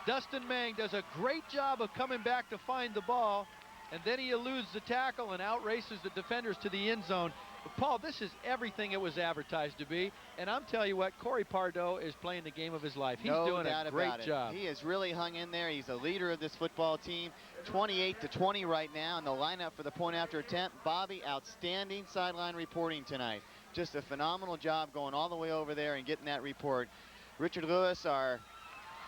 Dustin Mang does a great job of coming back to find the ball, and then he eludes the tackle and outraces the defenders to the end zone. But Paul, this is everything it was advertised to be, and I'm telling you what, Corey Pardo is playing the game of his life. He's doing a great job. He has really hung in there. He's a leader of this football team. 28-20 right now, and the lineup for the point after attempt. Bobby, outstanding sideline reporting tonight. Just a phenomenal job going all the way over there and getting that report. Richard Lewis, our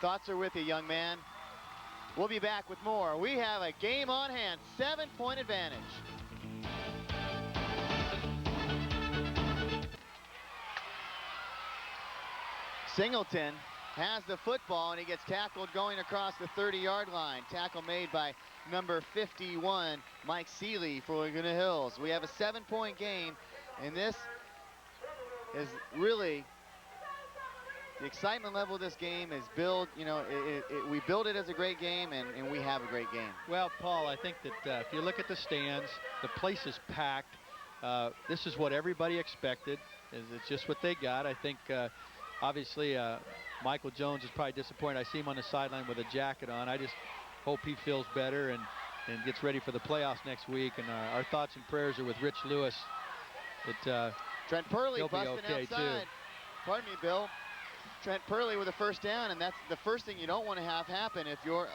thoughts are with you, young man. We'll be back with more. We have a game on hand, 7-point advantage. Singleton has the football, and he gets tackled going across the 30-yard line. Tackle made by number 51, Mike Seeley for Laguna Hills. We have a 7-point game, and this is really, the excitement level of this game is built, you know, we build it as a great game, and we have a great game. Well, Paul, I think that if you look at the stands, the place is packed. This is what everybody expected. It's just what they got. I think, obviously, Michael Jones is probably disappointed. I see him on the sideline with a jacket on. I just hope he feels better and gets ready for the playoffs next week. And our thoughts and prayers are with Rich Lewis. That Trent Purley busting okay outside. too. Pardon me, Bill. Trent Purley with a first down, and that's the first thing you don't want to have happen if you're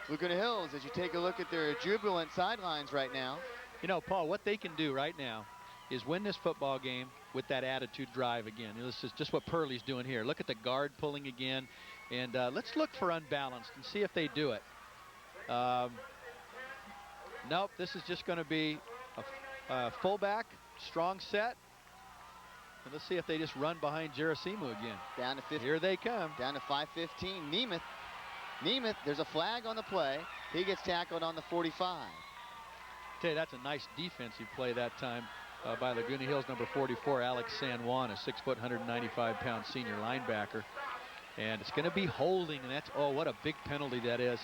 Laguna Hills, as you take a look at their jubilant sidelines right now. You know, Paul, what they can do right now is win this football game with that attitude drive again. This is just what Purley's doing here. Look at the guard pulling again, and let's look for unbalanced and see if they do it. Nope, this is just going to be a fullback, strong set. And let's see if they just run behind Gerasimu again. Down to 50. Here they come. Down to 5:15. Nemeth, there's a flag on the play. He gets tackled on the 45. Tell you, that's a nice defensive play that time. by Laguna Hills number 44, Alex San Juan, a 6 foot, 195-pound senior linebacker. And it's going to be holding, and that's, oh, what a big penalty that is.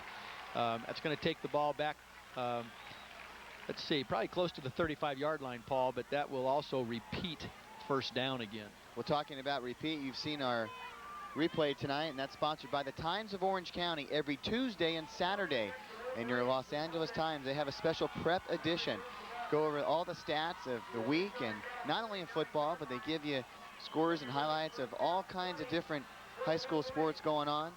That's going to take the ball back, let's see, probably close to the 35-yard line, Paul, but that will also repeat first down again. Well, talking about repeat, you've seen our replay tonight, and that's sponsored by the Times of Orange County. Every Tuesday and Saturday in your Los Angeles Times, they have a special prep edition. Go over all the stats of the week, and not only in football, but they give you scores and highlights of all kinds of different high school sports going on.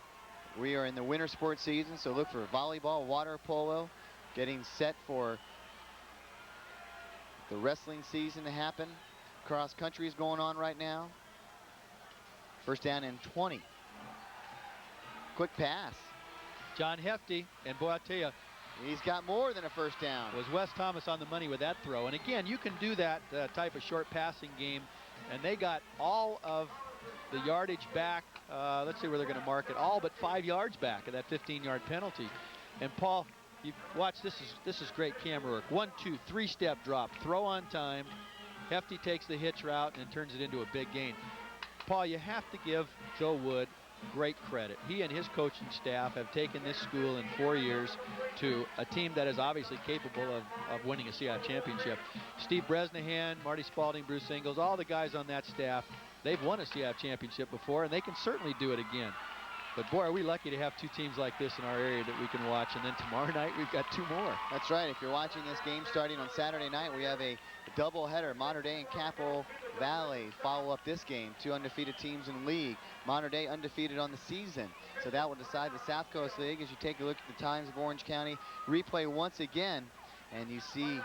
We are in the winter sports season, so look for volleyball, water polo, getting set for the wrestling season to happen. Cross country is going on right now. First down and 20. Quick pass. John Hefty, and boy, I'll tell you, he's got more than a first down. Was Wes Thomas on the money with that throw. And again, you can do that type of short passing game, and they got all of the yardage back. Let's see where they're going to mark it. All but 5 yards back of that 15-yard penalty. And Paul, you watch, this is great camera work. 1, 2, 3-step drop, throw on time. Hefty takes the hitch route and turns it into a big gain. Paul, you have to give Joe Wood great credit. He and his coaching staff have taken this school in 4 years to a team that is obviously capable of winning a CIF championship. Steve Bresnahan, Marty Spalding, Bruce Ingles, all the guys on that staff, they've won a CIF championship before, and they can certainly do it again. But boy, are we lucky to have 2 teams like this in our area that we can watch. And then tomorrow night, we've got 2 more. That's right. If you're watching this game starting on Saturday night, we have a doubleheader. Monterey Day and Capital Valley follow up this game. 2 undefeated teams in the league. Monterey Day undefeated on the season. So that will decide the South Coast League as you take a look at the Times of Orange County replay once again. And you see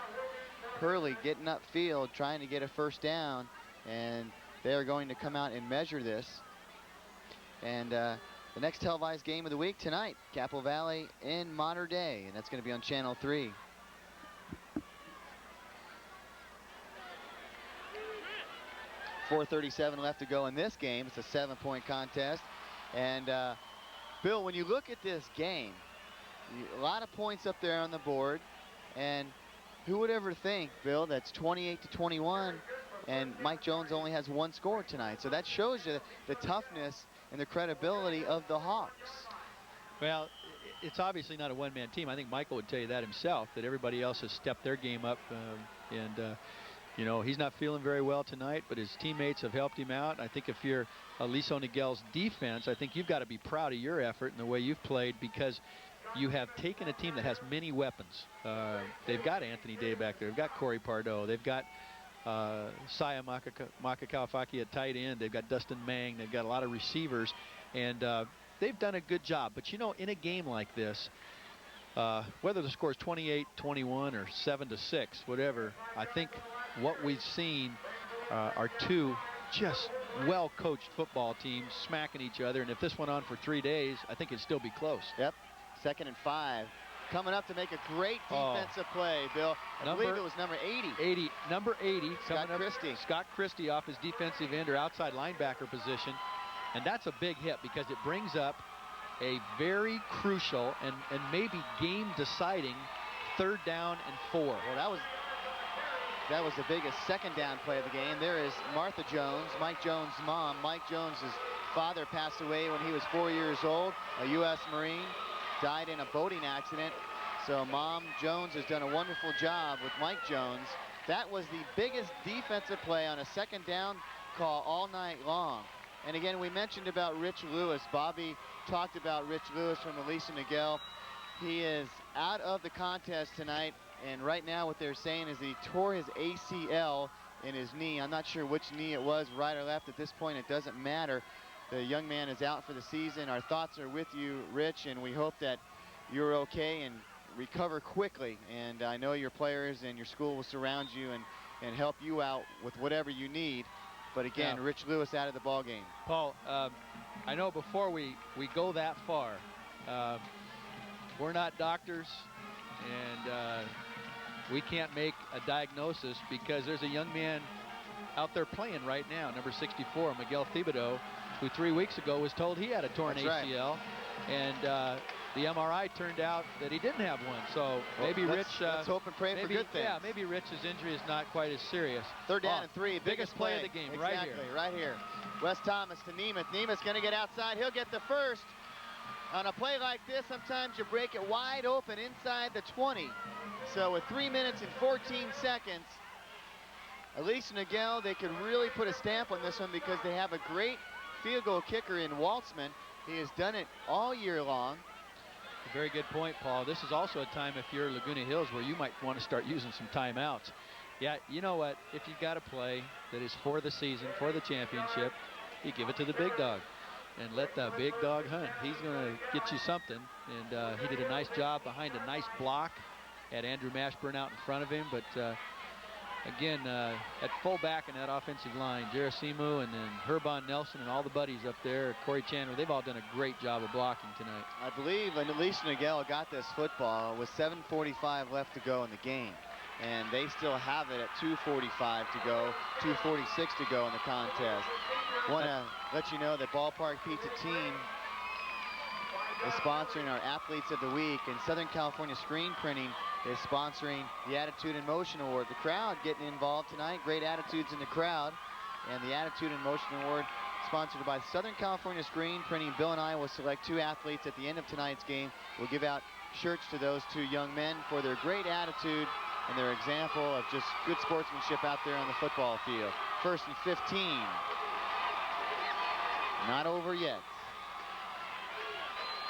Hurley getting upfield, trying to get a first down. And they are going to come out and measure this. And the next televised game of the week tonight, Capital Valley in Monterey Day, and that's going to be on Channel 3. .437 left to go in this game. It's a 7-point contest. And Bill, when you look at this game, a lot of points up there on the board. And who would ever think, Bill, that's 28-21, and Mike Jones only has 1 score tonight. So that shows you the toughness and the credibility of the Hawks. Well, it's obviously not a one-man team. I think Michael would tell you that himself, that everybody else has stepped their game up. You know, he's not feeling very well tonight, but his teammates have helped him out. I think if you're Aliso Niguel's defense, I think you've got to be proud of your effort and the way you've played, because you have taken a team that has many weapons. They've got Anthony Day back there. They've got Corey Pardo. They've got Saya Makakawafaki at tight end. They've got Dustin Mang. They've got a lot of receivers, and they've done a good job. But, you know, in a game like this, whether the score is 28-21 or 7-6, whatever, I think what we've seen are 2 just well-coached football teams smacking each other. And if this went on for 3 days, I think it'd still be close. Yep. 2nd and 5. Coming up to make a great defensive play, Bill. I believe it was number 80. Number 80. Scott Christie. Scott Christie off his defensive end or outside linebacker position. And that's a big hit because it brings up a very crucial and maybe game-deciding 3rd down and 4. Well, that was the biggest 2nd down play of the game. There is Martha Jones, Mike Jones' mom. Mike Jones' father passed away when he was 4 years old, a U.S. Marine. Died in a boating accident. So Mom Jones has done a wonderful job with Mike Jones. That was the biggest defensive play on a 2nd down call all night long. And again, we mentioned about Rich Lewis. Bobby talked about Rich Lewis from Aliso Niguel. He is out of the contest tonight, and right now what they're saying is he tore his ACL in his knee. I'm not sure which knee it was, right or left. At this point, it doesn't matter. The young man is out for the season. Our thoughts are with you, Rich, and we hope that you're okay and recover quickly. And I know your players and your school will surround you and help you out with whatever you need. But again, yeah. Rich Lewis out of the ball game. Paul, I know before we go that far, we're not doctors, and we can't make a diagnosis because there's a young man out there playing right now, number 64, Miguel Thibodeau, who 3 weeks ago was told he had a torn ACL. Right. And the MRI turned out that he didn't have one. So maybe Rich. Let's hope and pray for good things. Yeah, maybe Rich's injury is not quite as serious. Third down and 3. Biggest play of the game, exactly, right here. Wes Thomas to Nemeth. Nemeth's going to get outside. He'll get the first. On a play like this, sometimes you break it wide open inside the 20. So with 3 minutes and 14 seconds, Aliso Niguel, they could really put a stamp on this one because they have a great field goal kicker in Waltzman. He has done it all year long. A very good point, Paul. This is also a time, if you're Laguna Hills, where you might want to start using some timeouts. Yeah, you know what? If you've got a play that is for the season, for the championship, you give it to the big dog and let the big dog hunt. He's going to get you something, and he did a nice job behind a nice block. Had Andrew Mashburn out in front of him, but again, at fullback in that offensive line, Gerasimu and then Herban Nelson and all the buddies up there, Corey Chandler, they've all done a great job of blocking tonight. I believe Aliso Niguel got this football with 7:45 left to go in the game. And they still have it at 2:45 to go, 2:46 to go in the contest. Want to let you know that Ballpark Pizza Team is sponsoring our Athletes of the Week, and Southern California Screen Printing is sponsoring the Attitude in Motion Award. The crowd getting involved tonight. Great attitudes in the crowd. And the Attitude in Motion Award sponsored by Southern California Screen Printing. Bill and I will select 2 athletes at the end of tonight's game. We'll give out shirts to those 2 young men for their great attitude and their example of just good sportsmanship out there on the football field. 1st and 15. Not over yet.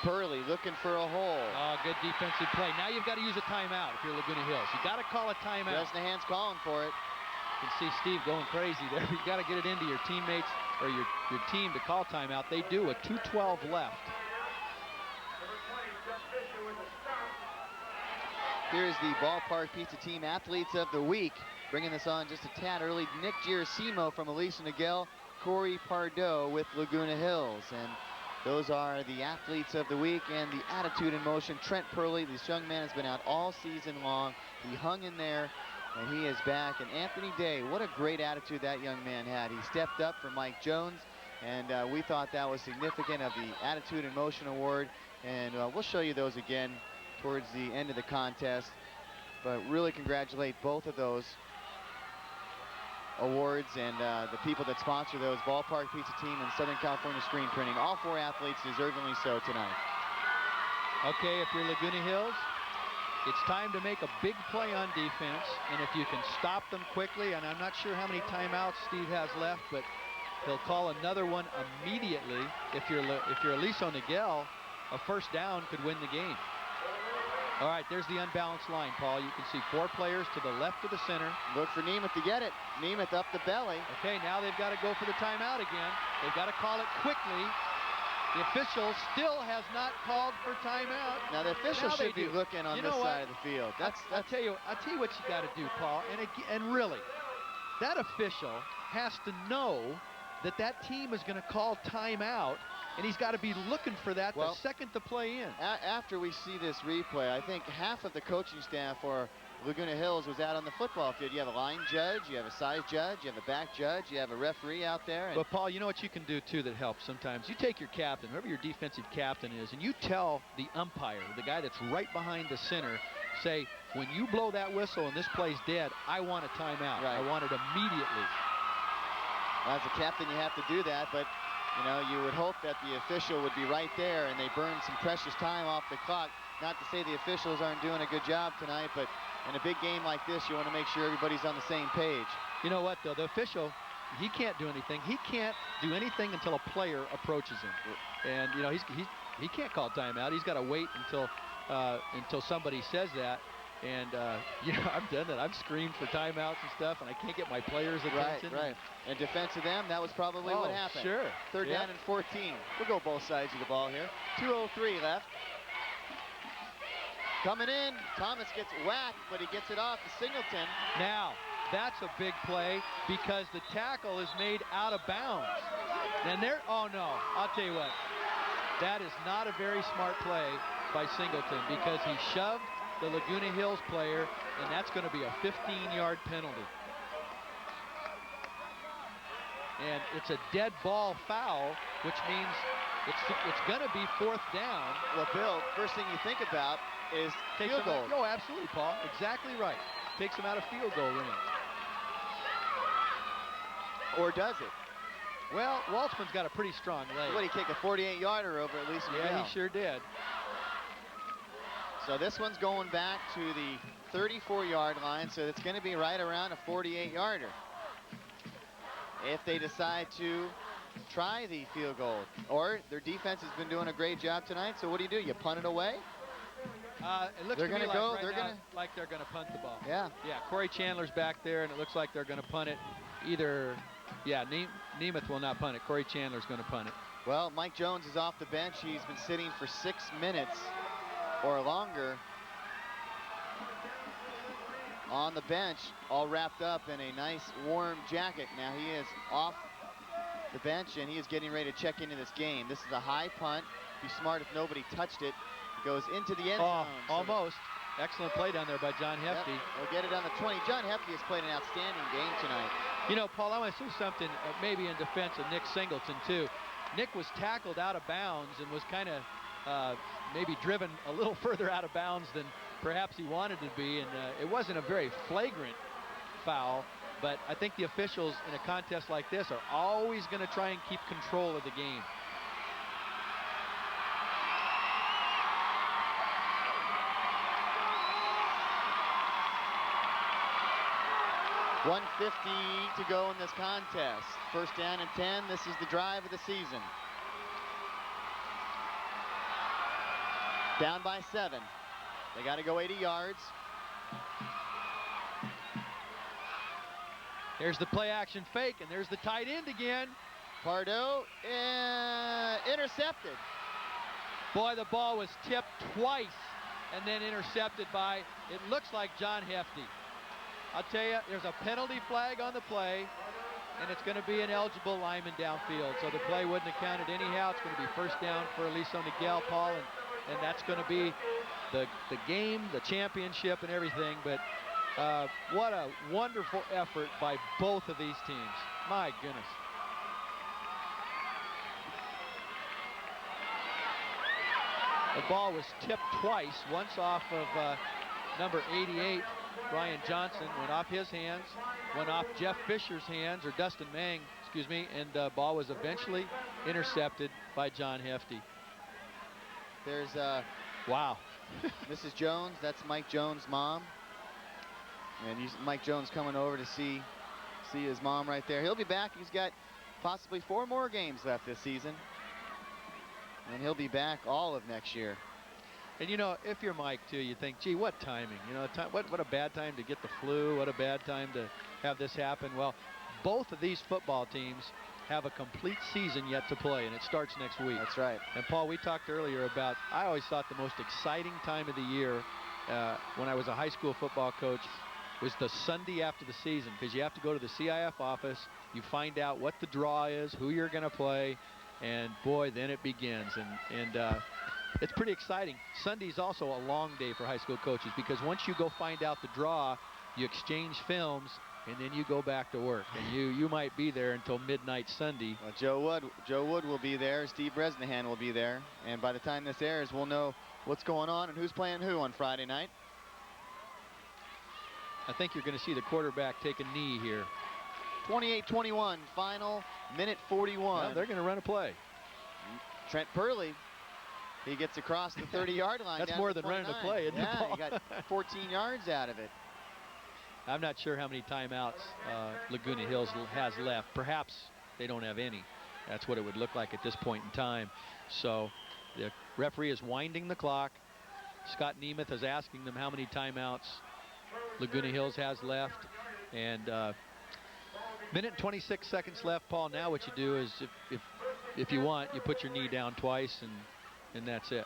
Purley looking for a hole. Oh, good defensive play. Now you've got to use a timeout if you're Laguna Hills. You got to call a timeout. Bresnahan's calling for it. You can see Steve going crazy there. You got to get it into your teammates or your team to call timeout. They do with 2:12 left. Here's the Ballpark Pizza Team Athletes of the Week. Bringing this on just a tad early. Nick Gerasimo from Aliso Niguel, Corey Pardo with Laguna Hills. And those are the Athletes of the Week and the Attitude in Motion. Trent Purley, this young man has been out all season long. He hung in there, and he is back. And Anthony Day, what a great attitude that young man had. He stepped up for Mike Jones, and we thought that was significant of the Attitude in Motion Award. And we'll show you those again towards the end of the contest. But really congratulate both of those awards and the people that sponsor those, Ballpark Pizza Team and Southern California Screen Printing. All 4 athletes deservingly so tonight. Okay, if you're Laguna Hills, it's time to make a big play on defense, and if you can stop them quickly, and I'm not sure how many timeouts Steve has left, but he'll call another one immediately. If you're Aliso Niguel, a first down could win the game. All right, there's the unbalanced line, Paul. You can see 4 players to the left of the center. Look for Nemeth to get it. Nemeth up the belly. Okay, now they've got to go for the timeout again. They've got to call it quickly. The official still has not called for timeout. Now the official should be looking on this side of the field. I'll tell you what you got to do, Paul. And really, that official has to know that team is going to call timeout, and he's got to be looking for that the second to play in. After we see this replay, I think half of the coaching staff for Laguna Hills was out on the football field. You have a line judge, you have a size judge, you have a back judge, you have a referee out there. But Paul, you know what you can do too that helps sometimes? You take your captain, whoever your defensive captain is, and you tell the umpire, the guy that's right behind the center, say, when you blow that whistle and this play's dead, I want a timeout. Right. I want it immediately. As a captain, you have to do that, but you know, you would hope that the official would be right there and they burn some precious time off the clock. Not to say the officials aren't doing a good job tonight, but in a big game like this, you want to make sure everybody's on the same page. You know what, though? The official, he can't do anything. He can't do anything until a player approaches him. And, you know, he can't call timeout. He's got to wait until somebody says that. And, you know, I've done that. I've screamed for timeouts and stuff, and I can't get my players' attention. Right. In defense of them, that was probably what happened. Sure. Third down and 14. We'll go both sides of the ball here. 2:03 left. Coming in, Thomas gets whacked, but he gets it off to Singleton. Now, that's a big play because the tackle is made out of bounds. And oh no, I'll tell you what, that is not a very smart play by Singleton because he shoved the Laguna Hills player, and that's going to be a 15-yard penalty. And it's a dead ball foul, which means It's going to be 4th down. Well, Bill, first thing you think about is field goal. Oh, absolutely, Paul. Exactly right. Takes him out of field goal range. Or does it? Well, Waltzman's got a pretty strong leg. What, he kicked a 48-yarder over at least? Yeah, he sure did. So this one's going back to the 34-yard line, so it's going to be right around a 48-yarder. If they decide to try the field goal, or their defense has been doing a great job tonight, so what do? You punt it away? It looks they're to me gonna go. Right they're now, gonna like they're going to punt the ball. Yeah. Yeah. Corey Chandler's back there, and it looks like they're going to punt it. Either, yeah, Nemeth will not punt it. Corey Chandler's going to punt it. Well, Mike Jones is off the bench. He's been sitting for 6 minutes or longer on the bench, all wrapped up in a nice warm jacket. Now he is off the bench, and he is getting ready to check into this game. This is a high punt. Be smart if nobody touched it. It goes into the end zone. Almost. Excellent play down there by John Hefty. Yep, we'll get it on the 20. John Hefty has played an outstanding game tonight. You know, Paul, I want to say something maybe in defense of Nick Singleton, too. Nick was tackled out of bounds and was kind of maybe driven a little further out of bounds than perhaps he wanted to be, and it wasn't a very flagrant foul, but I think the officials in a contest like this are always going to try and keep control of the game. .150 to go in this contest. First down and 10. This is the drive of the season. Down by 7. They got to go 80 yards. There's the play action fake, and there's the tight end again. Pardo intercepted. Boy, the ball was tipped twice and then intercepted by, it looks like John Hefty. I'll tell you, there's a penalty flag on the play, and it's going to be an eligible lineman downfield. So the play wouldn't have counted anyhow. It's going to be first down for Aliso Niguel, Paul, and that's going to be the game, the championship, and everything. But what a wonderful effort by both of these teams. My goodness. The ball was tipped twice, once off of number 88, Brian Johnson, went off his hands, went off Jeff Fisher's hands, or Dustin Mang, excuse me, and the ball was eventually intercepted by John Hefty. There's wow. Mrs. Jones, that's Mike Jones' mom. And Mike Jones coming over to see his mom right there. He'll be back. He's got possibly 4 more games left this season. And he'll be back all of next year. And you know, if you're Mike too, you think, gee, what timing? You know, what a bad time to get the flu. What a bad time to have this happen. Well, both of these football teams have a complete season yet to play, and it starts next week. That's right. And Paul, we talked earlier about, I always thought the most exciting time of the year when I was a high school football coach was the Sunday after the season, because you have to go to the CIF office, you find out what the draw is, who you're going to play, and boy, then it begins. And it's pretty exciting. Sunday's also a long day for high school coaches, because once you go find out the draw, you exchange films, and then you go back to work. And you might be there until midnight Sunday. Well, Joe Wood will be there. Steve Bresnahan will be there. And by the time this airs, we'll know what's going on and who's playing who on Friday night. I think you're going to see the quarterback take a knee here. 28-21, final minute 41. Well, they're going to run a play. Trent Purley, he gets across the 30-yard line. That's more than running a play, isn't it? Yeah, he got 14 yards out of it. I'm not sure how many timeouts Laguna Hills has left. Perhaps they don't have any. That's what it would look like at this point in time. So the referee is winding the clock. Scott Nemeth is asking them how many timeouts Laguna Hills has left. And minute and 26 seconds left, Paul. Now what you do is, if you want, you put your knee down twice, and that's it.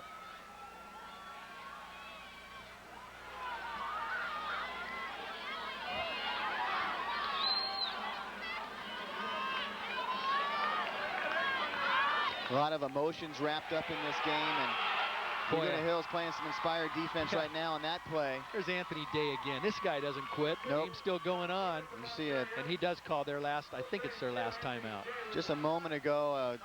A lot of emotions wrapped up in this game, and Laguna Hills playing some inspired defense right now on that play. There's Anthony Day again. This guy doesn't quit. The game's still going on. You see it. And he does call their last, I think it's their last timeout. Just a moment ago,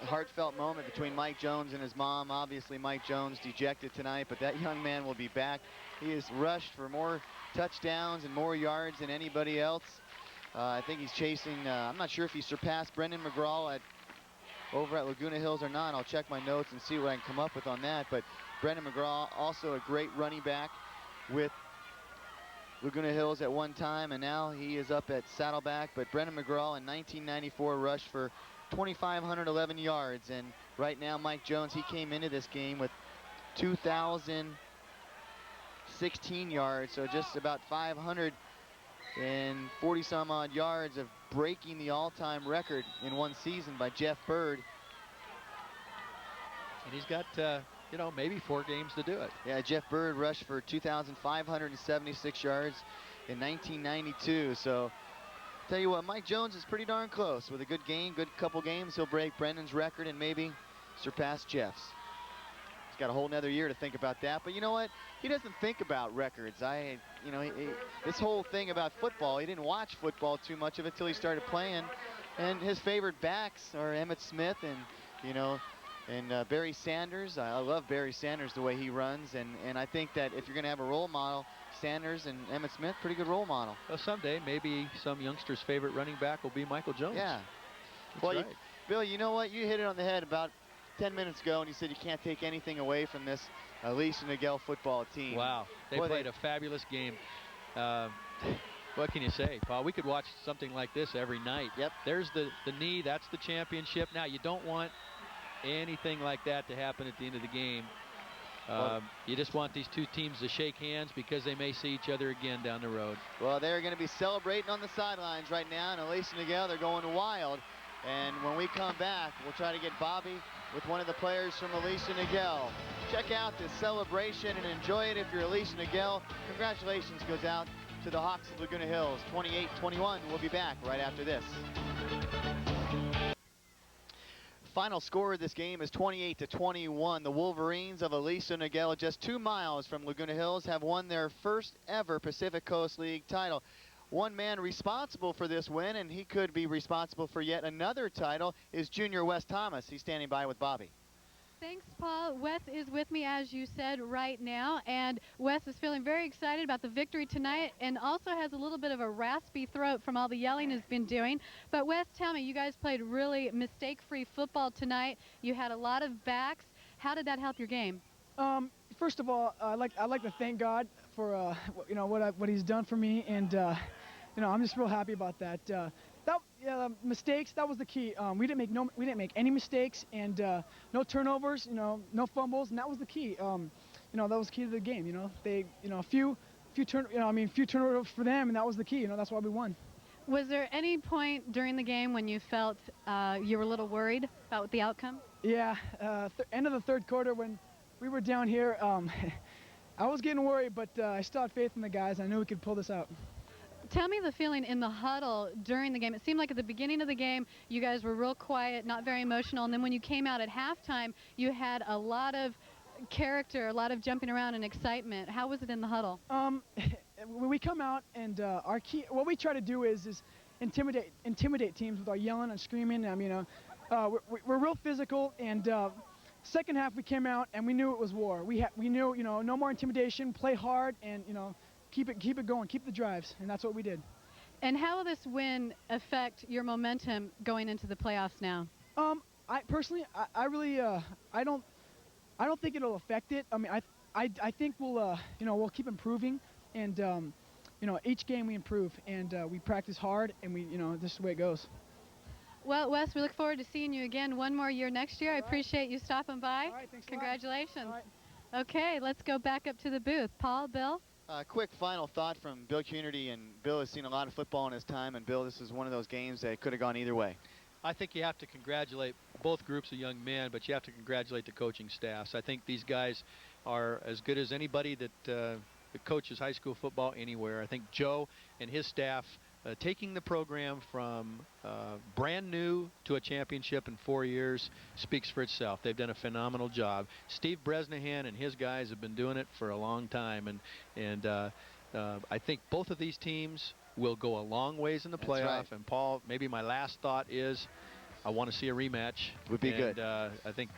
heartfelt moment between Mike Jones and his mom. Obviously, Mike Jones dejected tonight, but that young man will be back. He has rushed for more touchdowns and more yards than anybody else. I think he's chasing, I'm not sure if he surpassed Brendan McGraw over at Laguna Hills or not. I'll check my notes and see what I can come up with on that. But Brendan McGraw, also a great running back with Laguna Hills at one time, and now he is up at Saddleback. But Brendan McGraw in 1994 rushed for 2,511 yards. And right now, Mike Jones, he came into this game with 2,016 yards, so just about 540 some odd yards of breaking the all-time record in one season by Jeff Bird. And he's got, you know, maybe 4 games to do it. Yeah, Jeff Bird rushed for 2,576 yards in 1992. So, tell you what, Mike Jones is pretty darn close. With a good game, good couple games, he'll break Brendan's record and maybe surpass Jeff's. He's got a whole nother year to think about that. But you know what? He doesn't think about records. This whole thing about football, he didn't watch football too much of it till he started playing. And his favorite backs are Emmitt Smith and, you know, Barry Sanders. I love Barry Sanders, the way he runs. And I think that if you're going to have a role model, Sanders and Emmitt Smith, pretty good role model. Well, someday, maybe some youngster's favorite running back will be Michael Jones. Yeah. That's well, right. Bill, you know what? You hit it on the head about 10 minutes ago, and you said you can't take anything away from this Aliso Niguel football team. Wow. They played a fabulous game. What can you say, Paul? We could watch something like this every night. Yep. There's the knee. That's the championship. Now, you don't want anything like that to happen at the end of the game. You just want these two teams to shake hands because they may see each other again down the road. Well, they're going to be celebrating on the sidelines right now, and Aliso Niguel, they're going wild. And when we come back, we'll try to get Bobby with one of the players from Aliso Niguel. Check out this celebration and enjoy it if you're Aliso Niguel. Congratulations goes out to the Hawks of Laguna Hills, 28-21. We'll be back right after this. Final score of this game is 28-21. The Wolverines of Aliso Niguel, just 2 miles from Laguna Hills, have won their first ever Pacific Coast League title. One man responsible for this win, and he could be responsible for yet another title, is junior Wes Thomas. He's standing by with Bobby. Thanks, Paul. Wes is with me, as you said, right now, and Wes is feeling very excited about the victory tonight and also has a little bit of a raspy throat from all the yelling he's been doing. But Wes, tell me, you guys played really mistake-free football tonight. You had a lot of backs. How did that help your game? First of all, I'd like to thank God for what He's done for me, and I'm just real happy about that. Mistakes, that was the key. We didn't make any mistakes, and no turnovers, no fumbles, and that was the key. That was the key to the game. A few turnovers for them, and that was the key. That's why we won. Was there any point during the game when you felt you were a little worried about the outcome? Yeah, end of the third quarter when we were down here, I was getting worried, but I still had faith in the guys. I knew we could pull this out. Tell me the feeling in the huddle during the game. It seemed like at the beginning of the game, you guys were real quiet, not very emotional, and then when you came out at halftime, you had a lot of character, a lot of jumping around and excitement. How was it in the huddle? When we come out, and our key, what we try to do is intimidate teams with our yelling and screaming. We're real physical, and second half we came out and we knew it was war. We knew, no more intimidation, play hard, and keep it going, keep the drives, and that's what we did. And how will this win affect your momentum going into the playoffs now? I personally, I really, I don't think it'll affect it. I think we'll keep improving, and each game we improve, and we practice hard, and this is the way it goes. Well, Wes, we look forward to seeing you again one more year next year. I appreciate you stopping by. All right, thanks a lot. Congratulations. All right. Okay, let's go back up to the booth. Paul, Bill? Quick final thought from Bill Cunity, and Bill has seen a lot of football in his time, and Bill, this is one of those games that could have gone either way. I think you have to congratulate both groups of young men, but you have to congratulate the coaching staffs. I think these guys are as good as anybody that coaches high school football anywhere. I think Joe and his staff taking the program from brand new to a championship in 4 years speaks for itself. They've done a phenomenal job. Steve Bresnahan and his guys have been doing it for a long time, and I think both of these teams will go a long ways in the playoff. Right. And Paul, maybe my last thought is I want to see a rematch. Would be good. I think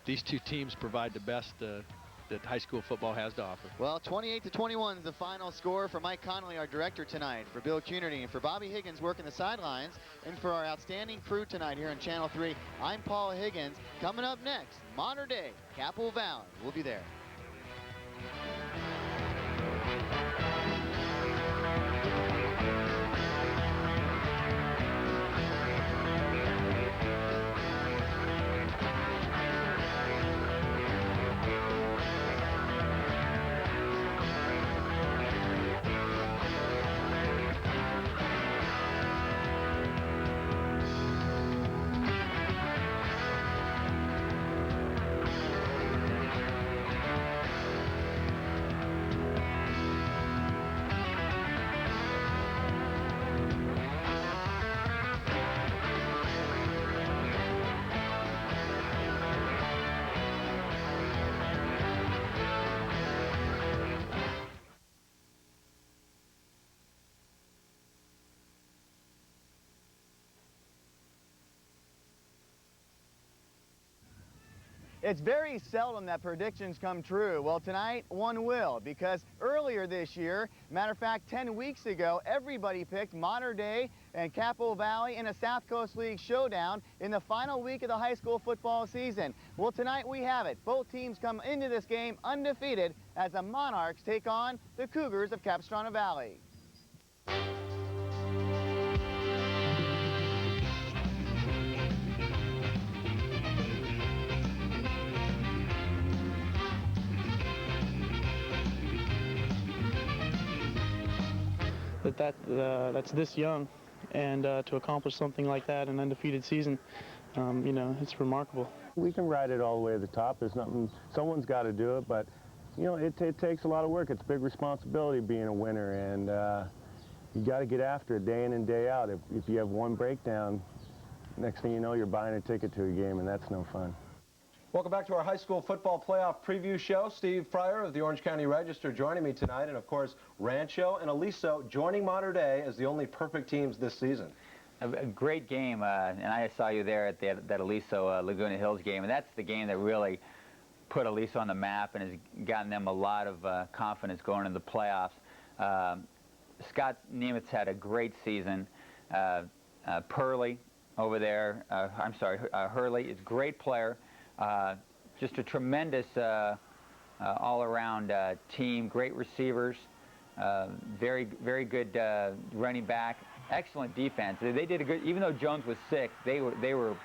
these two teams provide the best that high school football has to offer. Well, 28-21 is the final score for Mike Connolly, our director tonight, for Bill Cunardy, and for Bobby Higgins working the sidelines, and for our outstanding crew tonight here on Channel 3. I'm Paul Higgins. Coming up next, Modern Day, Capitol Valley. We'll be there. It's very seldom that predictions come true. Well, tonight, one will, because earlier this year, matter of fact, 10 weeks ago, everybody picked Modern Day and Capitol Valley in a South Coast League showdown in the final week of the high school football season. Well, tonight we have it. Both teams come into this game undefeated as the Monarchs take on the Cougars of Capistrano Valley. That's this young, and to accomplish something like that, an undefeated season, you know, it's remarkable. We can ride it all the way to the top. There's nothing, someone's got to do it, but you know, it takes a lot of work. It's a big responsibility being a winner, and you got to get after it day in and day out. If you have one breakdown, next thing you know, you're buying a ticket to a game, and that's no fun. Welcome back to our high school football playoff preview show. Steve Fryer of the Orange County Register joining me tonight, and of course Rancho and Aliso joining Modern Day as the only perfect teams this season. A great game, and I saw you there at that Aliso Laguna Hills game, and that's the game that really put Aliso on the map and has gotten them a lot of confidence going into the playoffs. Scott Nemitz had a great season. Purley over there, Hurley is a great player. Just a tremendous all-around team, great receivers, very good running back, excellent defense. They did a good, even though Jones was sick, they were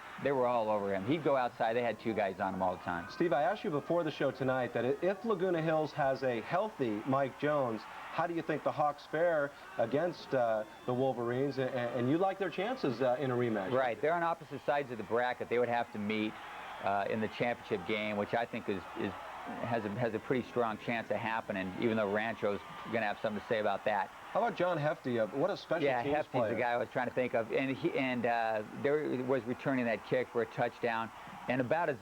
all over him. He'd go outside, they had two guys on him all the time. Steve, I asked you before the show tonight that if Laguna Hills has a healthy Mike Jones, how do you think the Hawks fare against the Wolverines? And you like their chances in a rematch? Right, they're on opposite sides of the bracket. They would have to meet in the championship game, which I think has a pretty strong chance of happening, even though Rancho's going to have something to say about that. How about John Hefty? What a special teams player. Yeah, Hefty's the guy I was trying to think of, and there was returning that kick for a touchdown, and about as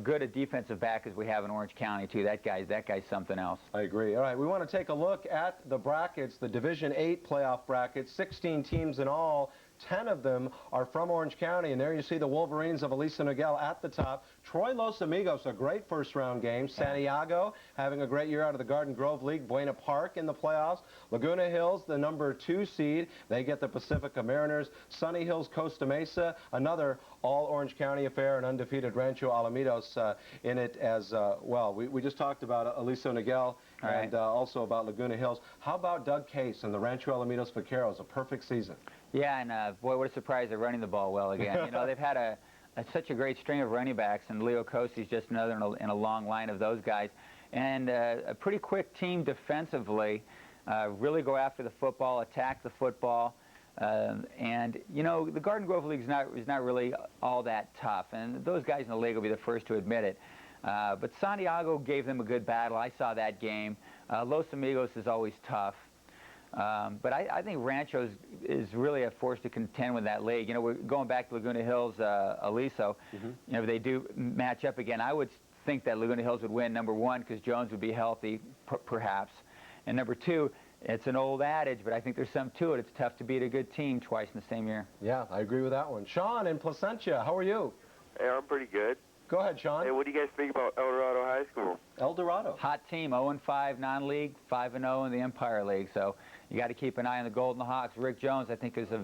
good a defensive back as we have in Orange County too. That guy's something else. I agree. All right, we want to take a look at the brackets, the Division 8 playoff brackets, 16 teams in all. 10 of them are from Orange County, and there you see the Wolverines of Aliso Niguel at the top. Troy Los Amigos, a great first-round game. Santiago having a great year out of the Garden Grove League. Buena Park in the playoffs. Laguna Hills, the number 2 seed. They get the Pacifica Mariners. Sunny Hills, Costa Mesa, another all-Orange County affair, and undefeated Rancho Alamitos in it as well. We just talked about Aliso Niguel and also about Laguna Hills. How about Doug Case and the Rancho Alamitos Vaqueros? A perfect season. Yeah, and boy, what a surprise they're running the ball well again. You know, they've had such a great string of running backs, and Leo Cosi's just another in a long line of those guys. And a pretty quick team defensively, really go after the football, attack the football. And, you know, the Garden Grove League is not really all that tough, and those guys in the league will be the first to admit it. But Santiago gave them a good battle. I saw that game. Los Amigos is always tough. But I think Rancho is really a force to contend with that league. You know, we're going back to Laguna Hills, Aliso. You know, if they do match up again, I would think that Laguna Hills would win, number one, because Jones would be healthy, perhaps. And number two, it's an old adage, but I think there's some to it. It's tough to beat a good team twice in the same year. Yeah, I agree with that one. Sean in Placentia, how are you? Hey, I'm pretty good. Go ahead, Sean. Hey, what do you guys think about El Dorado High School? El Dorado. Hot team, 0-5 non-league, 5-0 in the Empire League. So you got to keep an eye on the Golden Hawks. Rick Jones, I think, is a